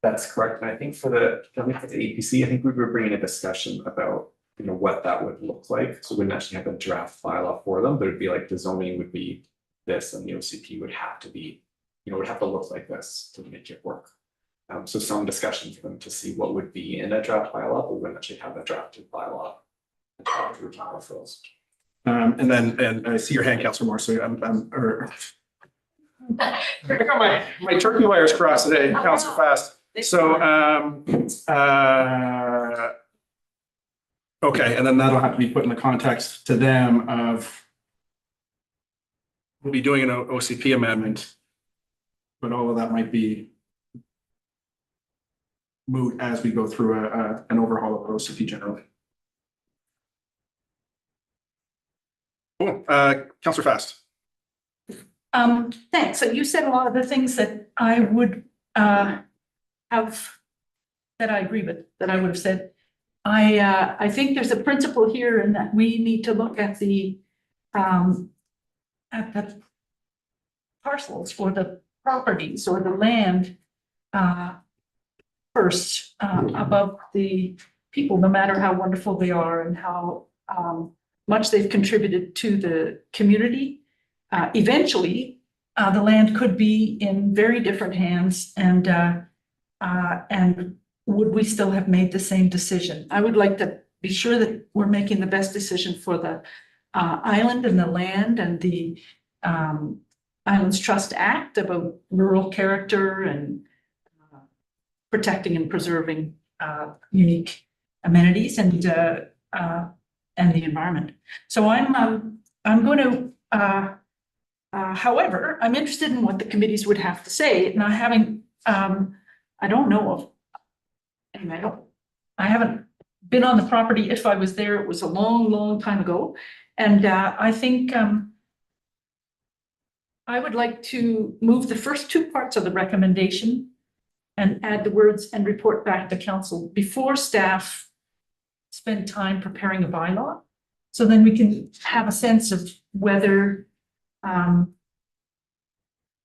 That's correct. And I think for the APC, I think we were bringing a discussion about, what that would look like. So we wouldn't actually have a draft bylaw for them, but it'd be like the zoning would be this and the OCP would have to be, would have to look like this to make it work. So some discussion for them to see what would be in a draft bylaw, but we wouldn't actually have a drafted bylaw. And I see your hand, Councillor Moore. So I got my turkey wires crossed today, Councillor Fast. So Okay, and then that'll have to be put in the context to them of we'll be doing an OCP amendment, but all of that might be moot as we go through an overhaul of OCP generally. Cool. Councillor Fast. Thanks. So you said a lot of the things that I would have, that I agree with, that I would have said. I think there's a principle here in that we need to look at the parcels or the properties or the land first, above the people, no matter how wonderful they are and how much they've contributed to the community. Eventually, the land could be in very different hands, and would we still have made the same decision? I would like to be sure that we're making the best decision for the island and the land and the Islands Trust Act about rural character and protecting and preserving unique amenities and the environment. So I'm going to, however, I'm interested in what the committees would have to say. Now, having, I don't know of, anyway, I haven't been on the property. If I was there, it was a long, long time ago. And I think I would like to move the first two parts of the recommendation and add the words "and report back to council" before staff spend time preparing a bylaw. So then we can have a sense of whether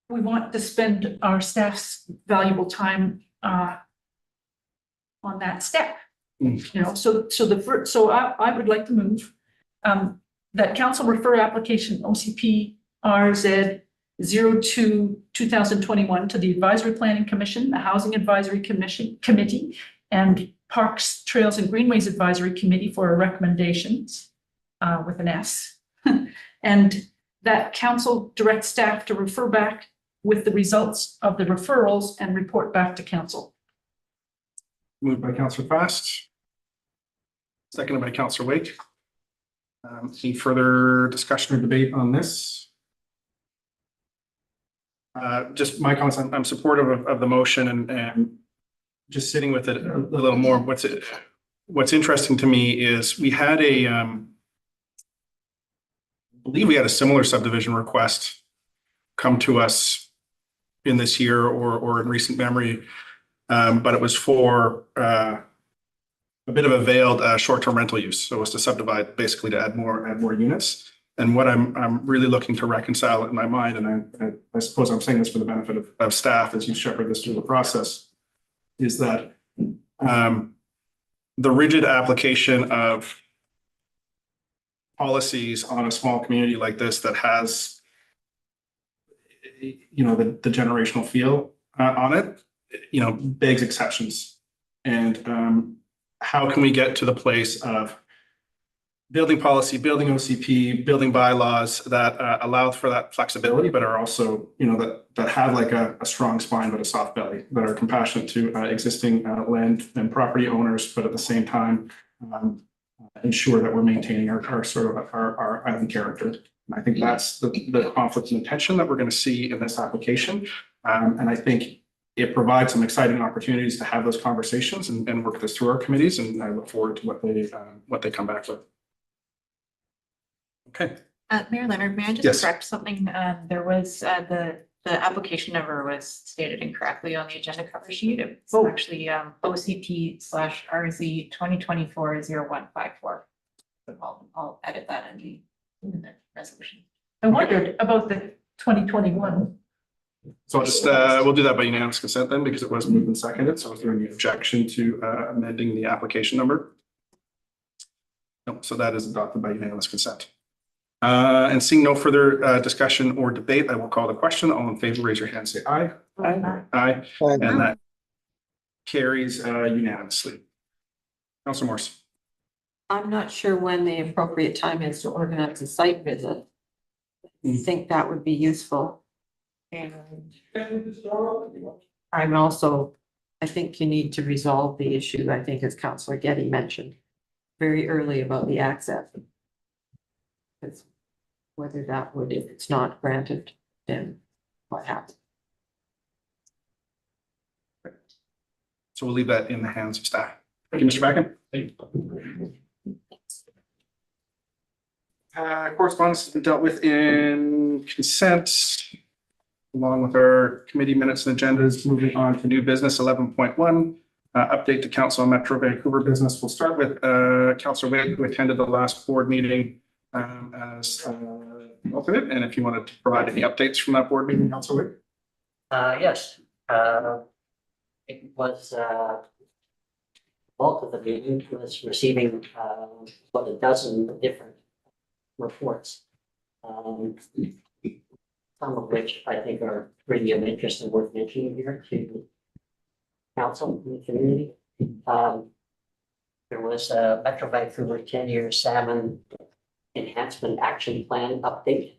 we want to spend our staff's valuable time on that step. You know, so I would like to move that council refer application OCP RZ 02/2021 to the Advisory Planning Commission, the Housing Advisory Committee, and Parks, Trails and Greenways Advisory Committee for recommendations with an S. And that council direct staff to refer back with the results of the referrals and report back to council. Moved by Councillor Fast. Seconded by Councillor Wake. Any further discussion or debate on this? Just my comments, I'm supportive of the motion and just sitting with it a little more. What's interesting to me is we had I believe we had a similar subdivision request come to us in this year or in recent memory, but it was for a bit of a veiled short-term rental use. So it was to subdivide, basically to add more units. And what I'm really looking to reconcile in my mind, and I suppose I'm saying this for the benefit of staff as you shepherd this through the process, is that the rigid application of policies on a small community like this that has, you know, the generational feel on it, you know, begs exceptions. And how can we get to the place of building policy, building OCP, building bylaws that allow for that flexibility, but are also, you know, that have like a strong spine but a soft belly, that are compassionate to existing land and property owners, but at the same time ensure that we're maintaining our sort of our island character. And I think that's the conflict and tension that we're going to see in this application. And I think it provides some exciting opportunities to have those conversations and work this through our committees. And I look forward to what they come back with. Okay. Mayor Leonard, may I just Yes. correct something? There was the application number was stated incorrectly on the agenda cover sheet. It's actually OCP/RZ 2024-0154. I'll edit that in the resolution. I wondered about the 2021. So I'll just, we'll do that by unanimous consent then, because it was moved and seconded. So is there any objection to amending the application number? No, so that is adopted by unanimous consent. And seeing no further discussion or debate, I will call the question. All in favor, raise your hand, say aye. Aye. Aye. And that carries unanimously. Councilor Morse. I'm not sure when the appropriate time is to organize a site visit. I think that would be useful. And I'm also, I think you need to resolve the issue, I think as Councillor Getty mentioned, very early about the access. Because whether that would, if it's not granted, then what happens? So we'll leave that in the hands of staff. Thank you, Mr. Bracken. Correspondence has been dealt with in consent, along with our committee minutes and agendas. Moving on to new business 11.1, update to Council on Metro Vancouver business. We'll start with Councillor Witt, who attended the last board meeting as alternate. And if you wanted to provide any updates from that board meeting, Councillor Witt. Yes, it was, bulk of the meeting was receiving, about a dozen different reports. Some of which I think are really of interest and worth mentioning here to council and the community. There was a Metro Vancouver 10-year salmon enhancement action plan update.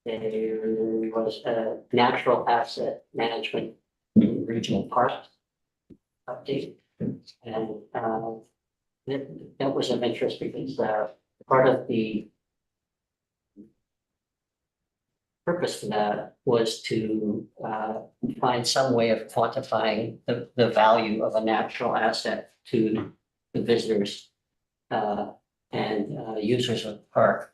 There was a natural asset management regional park update. And that was of interest because part of the purpose for that was to find some way of quantifying the value of a natural asset to the visitors and users of the park.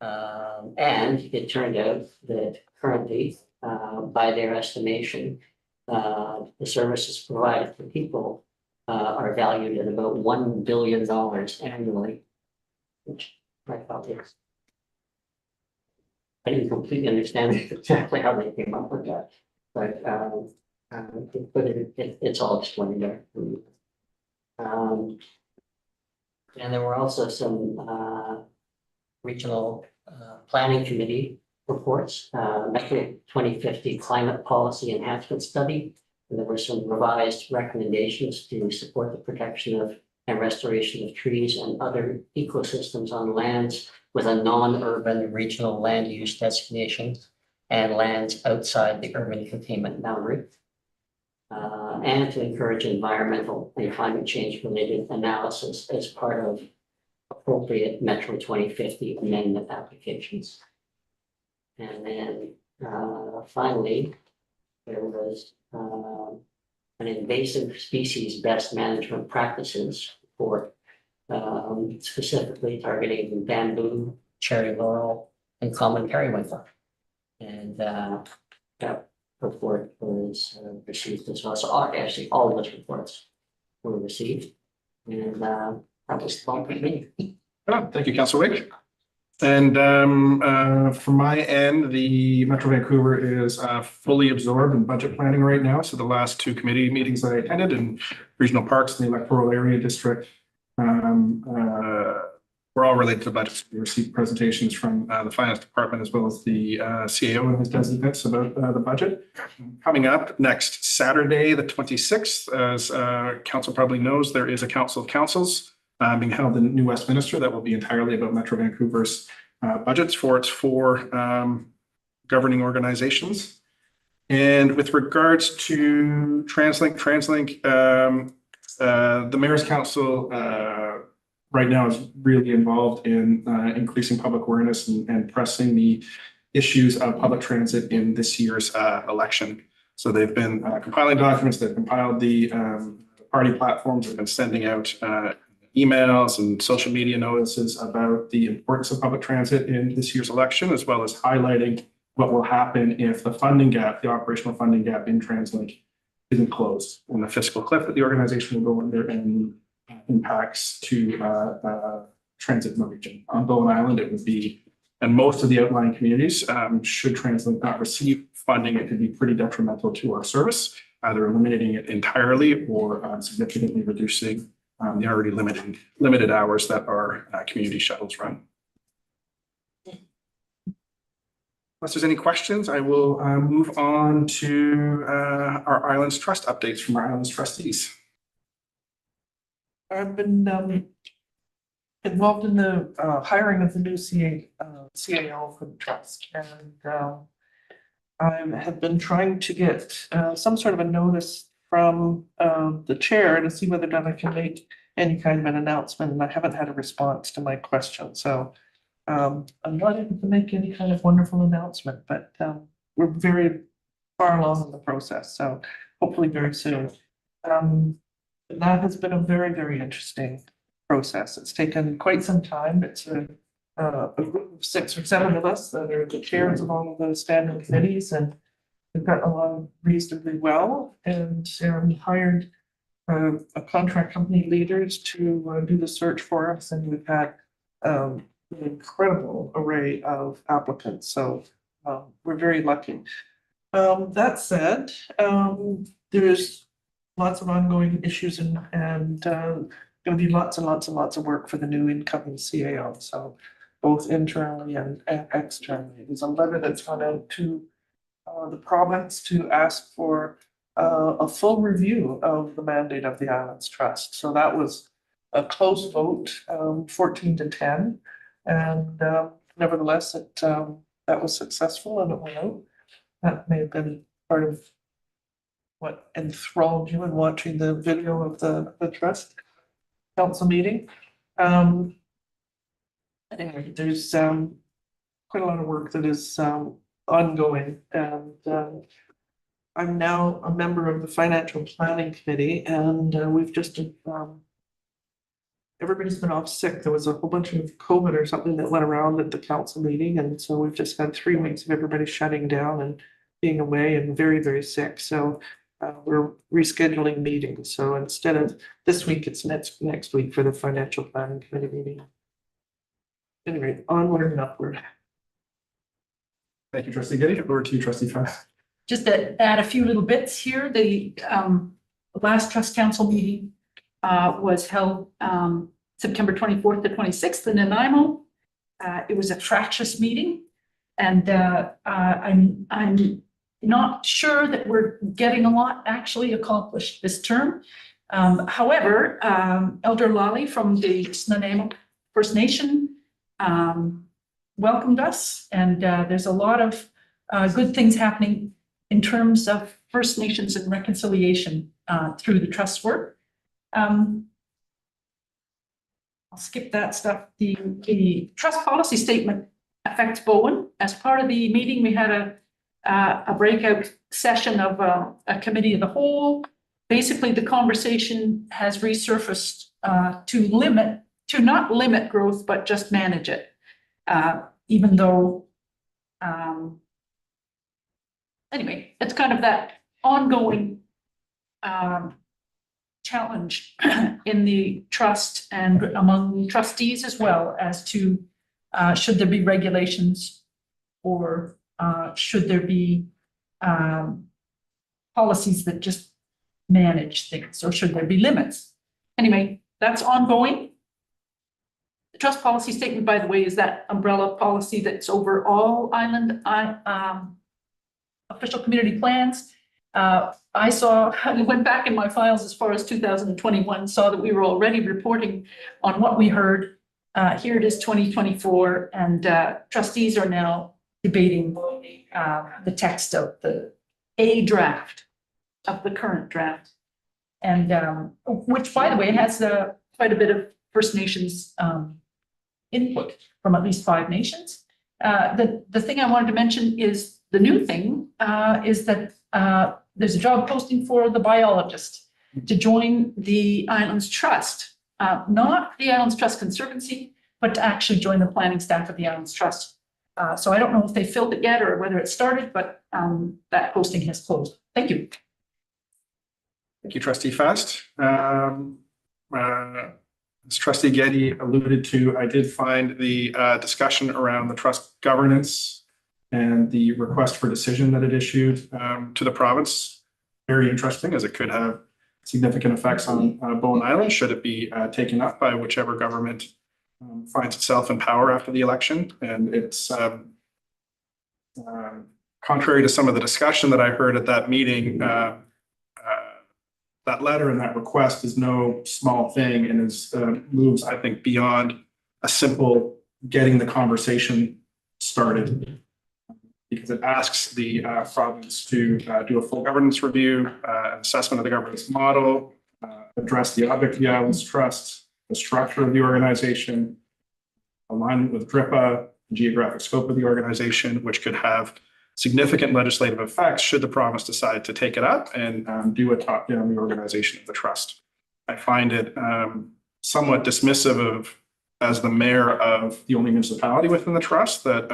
And it turned out that currently, by their estimation, the services provided to people are valued at about $1 billion annually, which I thought was, I didn't completely understand exactly how they came up with that, but it's all explained there. And there were also some regional planning committee reports, Metro 2050 Climate Policy Enhancement Study. And there were some revised recommendations to support the protection of and restoration of trees and other ecosystems on lands with a non-urban regional land use designation and lands outside the urban containment boundary. And to encourage environmental and climate change related analysis as part of appropriate Metro 2050 amendment applications. And then finally, there was an invasive species best management practices report, specifically targeting bamboo, cherry laurel, and common periwinkle. And that report was received as well. So actually, all of those reports were received, and that was all for me. Thank you, Councillor Wick. And from my end, the Metro Vancouver is fully absorbed in budget planning right now. So the last two committee meetings that I attended in regional parks and the electoral area district were all related to budgets. We received presentations from the finance department as well as the CAO and his designates about the budget. Coming up next Saturday, the 26th, as council probably knows, there is a Council of Councils being held in New Westminster that will be entirely about Metro Vancouver's budgets for its four governing organizations. And with regards to TransLink, the Mayor's Council right now is really involved in increasing public awareness and pressing the issues of public transit in this year's election. So they've been compiling documents, they've compiled the party platforms, they've been sending out emails and social media notices about the importance of public transit in this year's election, as well as highlighting what will happen if the funding gap, the operational funding gap in TransLink isn't closed, and the fiscal cliff that the organization will go under and impacts to transit in the region. On Bowen Island, it would be, and most of the outlying communities, should TransLink not receive funding, it could be pretty detrimental to our service, either eliminating it entirely or significantly reducing the already limited hours that our community shuttles run. Unless there's any questions, I will move on to our Islands Trust updates from our Islands trustees. I've been involved in the hiring of the new CAO for the trust, and I have been trying to get some sort of a notice from the chair to see whether or not I can make any kind of an announcement, and I haven't had a response to my question, so I'm not able to make any kind of wonderful announcement, but we're very far along in the process, so hopefully very soon. That has been a very, very interesting process. It's taken quite some time. It's a group of 6 or 7 of us that are the chairs of all of the standing committees, and we've gotten along reasonably well, and we hired a contract company leaders to do the search for us, and we've had an incredible array of applicants, so we're very lucky. That said, there's lots of ongoing issues and going to be lots and lots and lots of work for the new incoming CAO, so both internally and externally. There's a letter that's gone out to the province to ask for a full review of the mandate of the Islands Trust. So that was a close vote, 14-10, and nevertheless, that was successful and it went out. That may have been part of what enthralled you in watching the video of the trust council meeting. Anyway, there's quite a lot of work that is ongoing, and I'm now a member of the Financial Planning Committee, and we've just everybody's been off sick. There was a whole bunch of COVID or something that went around at the council meeting, and so we've just had 3 weeks of everybody shutting down and being away and very, very sick. So we're rescheduling meetings. So instead of this week, it's next week for the Financial Planning Committee meeting. Anyway, onward and upward. Thank you, Trustee Getty. Over to you, Trustee Fast. Just to add a few little bits here, the last trust council meeting was held September 24th to 26th in Nanaimo. It was a fractious meeting, and I'm not sure that we're getting a lot actually accomplished this term. However, Elder Lally from the Nanaimo First Nation welcomed us, and there's a lot of good things happening in terms of First Nations and reconciliation through the trust work. I'll skip that stuff. The trust policy statement affects Bowen. As part of the meeting, we had a breakout session of a committee of the whole. Basically, the conversation has resurfaced to not limit growth, but just manage it. Even though, anyway, it's kind of that ongoing challenge in the trust and among trustees as well as to should there be regulations or should there be policies that just manage things, or should there be limits? Anyway, that's ongoing. The trust policy statement, by the way, is that umbrella policy that's over all island official community plans. I went back in my files as far as 2021, saw that we were already reporting on what we heard. Here it is 2024, and trustees are now debating the text of a draft of the current draft, and which, by the way, has quite a bit of First Nations input from at least 5 nations. The thing I wanted to mention is the new thing is that there's a job posting for the biologist to join the Islands Trust, not the Islands Trust Conservancy, but to actually join the planning staff of the Islands Trust. So I don't know if they filled it yet or whether it started, but that posting has closed. Thank you. Thank you, Trustee Fast. As Trustee Getty alluded to, I did find the discussion around the trust governance and the request for decision that it issued to the province very interesting, as it could have significant effects on Bowen Island should it be taken up by whichever government finds itself in power after the election. And it's contrary to some of the discussion that I heard at that meeting, that letter and that request is no small thing, and is moves, I think, beyond a simple getting the conversation started. because it asks the province to do a full governance review, assessment of the governance model, address the object of the Islands Trust, the structure of the organization, alignment with DRIPA, geographic scope of the organization, which could have significant legislative effects should the province decide to take it up and do a top-down reorganization of the trust. I find it somewhat dismissive of, as the mayor of the only municipality within the trust, that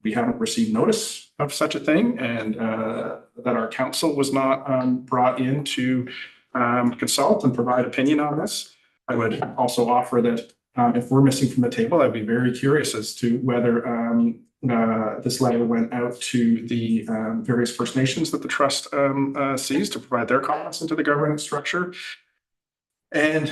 we haven't received notice of such a thing, and that our council was not brought in to consult and provide opinion on this. I would also offer that if we're missing from the table, I'd be very curious as to whether this letter went out to the various First Nations that the trust sees to provide their comments into the governance structure. And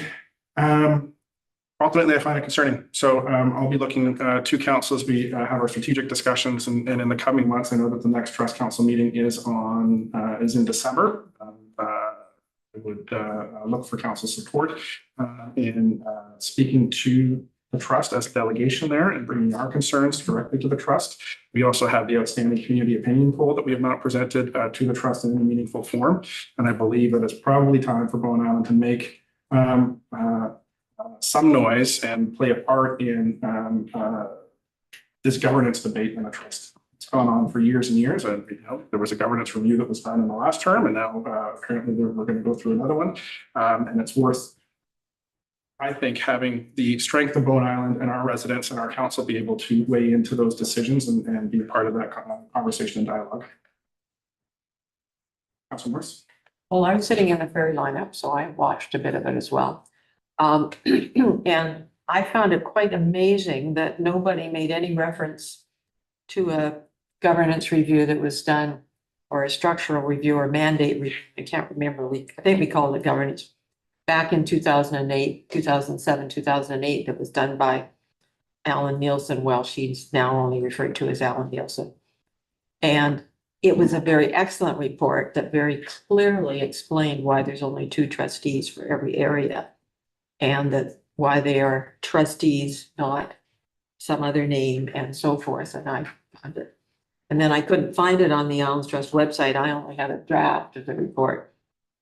ultimately, I find it concerning. So I'll be looking to council as we have our strategic discussions, and in the coming months, I know that the next trust council meeting is in December. I would look for council support in speaking to the trust as a delegation there and bringing our concerns directly to the trust. We also have the outstanding community opinion poll that we have not presented to the trust in any meaningful form. And I believe that it's probably time for Bowen Island to make some noise and play a part in this governance debate in the trust. It's gone on for years and years. And there was a governance review that was done in the last term, and now currently we're going to go through another one. And it's worth, I think, having the strength of Bowen Island and our residents and our council be able to weigh into those decisions and be a part of that conversation and dialogue. Councilor Morris? Well, I was sitting in the ferry lineup, so I watched a bit of it as well. And I found it quite amazing that nobody made any reference to a governance review that was done, or a structural review or mandate review. I can't remember. I think we called it governance back in 2008, 2007, 2008, that was done by Alan Nielsen. Well, she's now only referred to as Alan Nielsen. And it was a very excellent report that very clearly explained why there's only 2 trustees for every area, and that why they are trustees, not some other name, and so forth. And I found it. And then I couldn't find it on the Islands Trust website. I only had a draft of the report,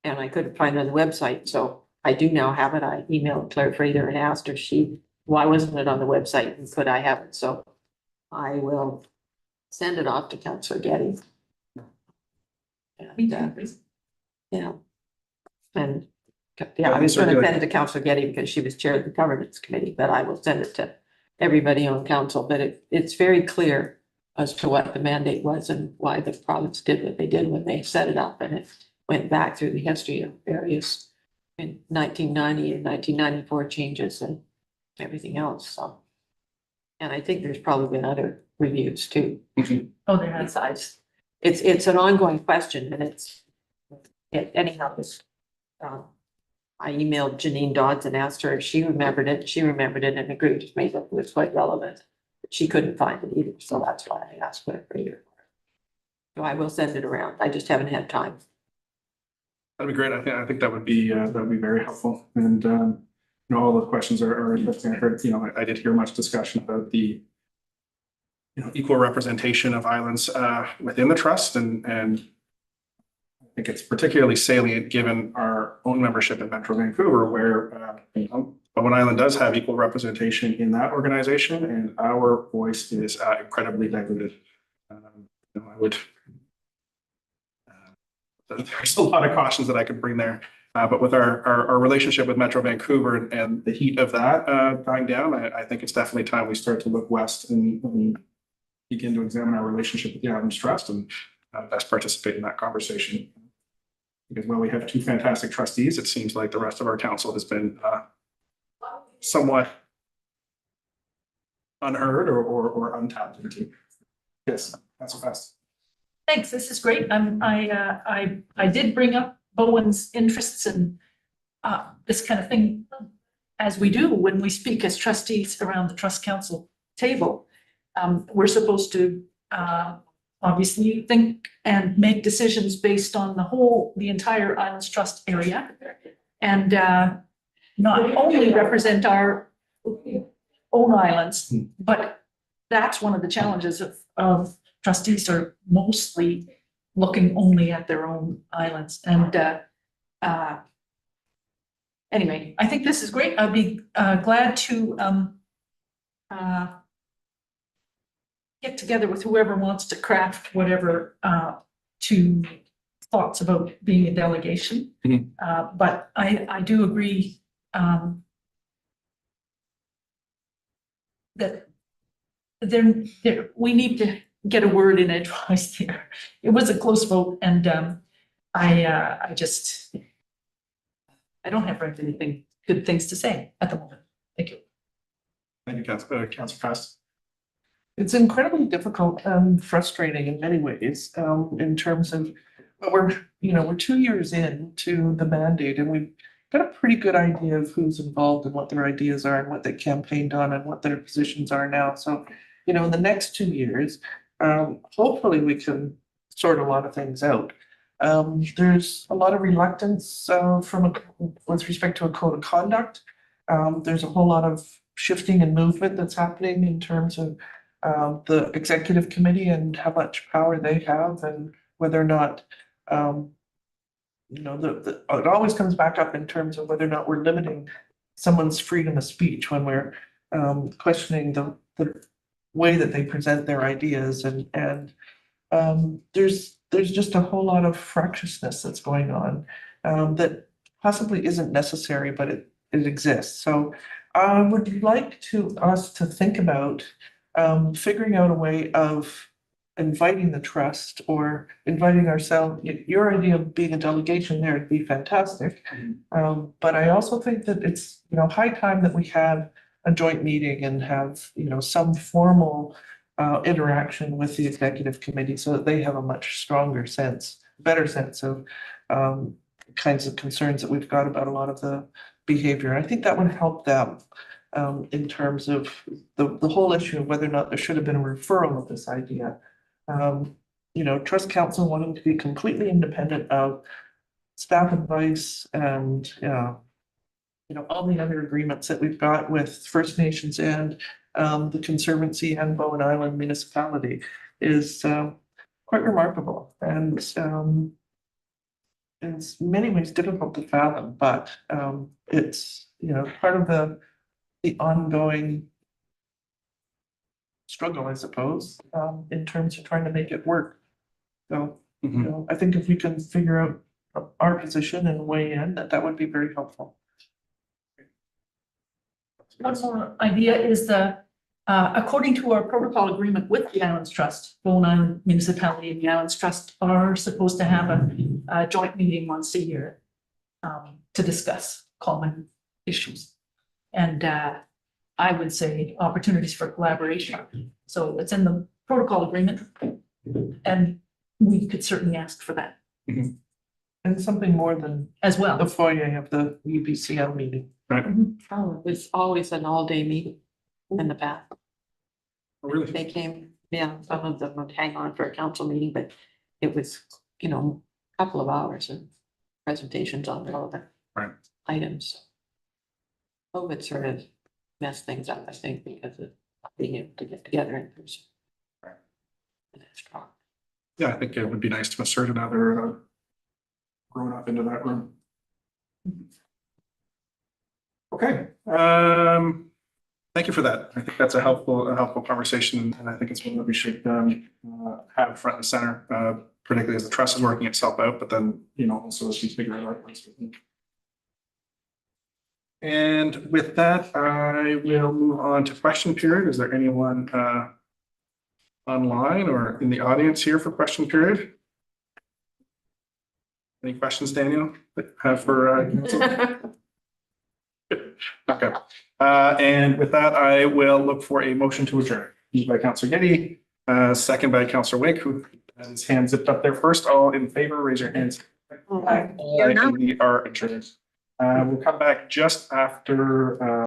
and I couldn't find it on the website. So I do now have it. I emailed Claire Fraser and asked her why wasn't it on the website, and could I have it? So I will send it off to Councillor Getty. And, yeah. And yeah, I was going to send it to Councillor Getty because she was chair of the governance committee, but I will send it to everybody on council. But it's very clear as to what the mandate was and why the province did what they did when they set it up. And it went back through the history of various in 1990 and 1994 changes and everything else. So, and I think there's probably been other reviews too. Oh, there has. It's an ongoing question, and anyhow, I emailed Janine Dodds and asked her if she remembered it. She remembered it and agreed with me that it was quite relevant. She couldn't find it either, so that's why I asked her for you. So I will send it around. I just haven't had time. That'd be great. I think that would be very helpful. And all the questions are interesting. I heard, I did hear much discussion about the equal representation of islands within the trust, and I think it's particularly salient given our own membership in Metro Vancouver, where Bowen Island does have equal representation in that organization, and our voice is incredibly diluted. I would. There's a lot of cautions that I could bring there, but with our relationship with Metro Vancouver and the heat of that dying down, I think it's definitely time we start to look west and begin to examine our relationship with the Islands Trust and best participate in that conversation. Because while we have 2 fantastic trustees, it seems like the rest of our council has been somewhat unheard or untapped into. Yes, that's fast. Thanks, this is great. I did bring up Bowen's interests in this kind of thing, as we do when we speak as trustees around the trust council table. We're supposed to obviously think and make decisions based on the entire Islands Trust area, and not only represent our own islands, but that's one of the challenges of trustees are mostly looking only at their own islands and, anyway, I think this is great. I'd be, glad to, get together with whoever wants to craft whatever, to thoughts about being a delegation. But I do agree, that we need to get a word in edgewise there. It was a close vote and, I just, I don't have anything, good things to say at the moment. Thank you. Thank you, Councilor Fast. It's incredibly difficult and frustrating in many ways, in terms of, but we're 2 years into the mandate and we've got a pretty good idea of who's involved and what their ideas are and what they campaigned on and what their positions are now. So, in the next 2 years, hopefully we can sort a lot of things out. There's a lot of reluctance, with respect to a code of conduct. There's a whole lot of shifting and movement that's happening in terms of the executive committee and how much power they have and whether or not, it always comes back up in terms of whether or not we're limiting someone's freedom of speech when we're questioning the way that they present their ideas and there's just a whole lot of fractiousness that's going on that possibly isn't necessary, but it exists. So I would like us to think about figuring out a way of inviting the trust or inviting ourselves. Your idea of being a delegation there would be fantastic. But I also think that it's, high time that we have a joint meeting and have, some formal interaction with the executive committee so that they have a much stronger sense, better sense of kinds of concerns that we've got about a lot of the behavior. I think that would help them in terms of the whole issue of whether or not there should have been a referral of this idea. Trust council wanting to be completely independent of staff advice and, all the other agreements that we've got with First Nations and the Conservancy and Bowen Island municipality is quite remarkable and in many ways difficult to fathom, but it's, part of the ongoing struggle, I suppose, in terms of trying to make it work. So, I think if we can figure out our position and weigh in, that would be very helpful. One more idea is according to our protocol agreement with the Islands Trust, Bowen Island Municipality and the Islands Trust are supposed to have a joint meeting once a year to discuss common issues. And I would say opportunities for collaboration. So it's in the protocol agreement and we could certainly ask for that. And something more than as well the foyer of the UBCM meeting. Right. Oh, it was always an all-day meeting in the bath. Oh, really? They came, some of them would hang on for a council meeting, but it was, a couple of hours and presentations on relevant items. COVID sort of messed things up, I think, because of being able to get together in person. And it's strong. Yeah, I think it would be nice to insert another grown up into that room. Okay, thank you for that. I think that's a helpful conversation, and I think it's one that we should have front and center, particularly as the trust is working itself out, but then, also as we figure out our place with it. And with that, I will move on to question period. Is there anyone online or in the audience here for question period? Any questions, Daniel, that you have for Okay. And with that, I will look for a motion to adjourn. Moved by Councillor Getty, second by Councillor Wake, who has his hand zipped up there first. All in favor, raise your hands. Aye. We are adjourned. We'll come back just after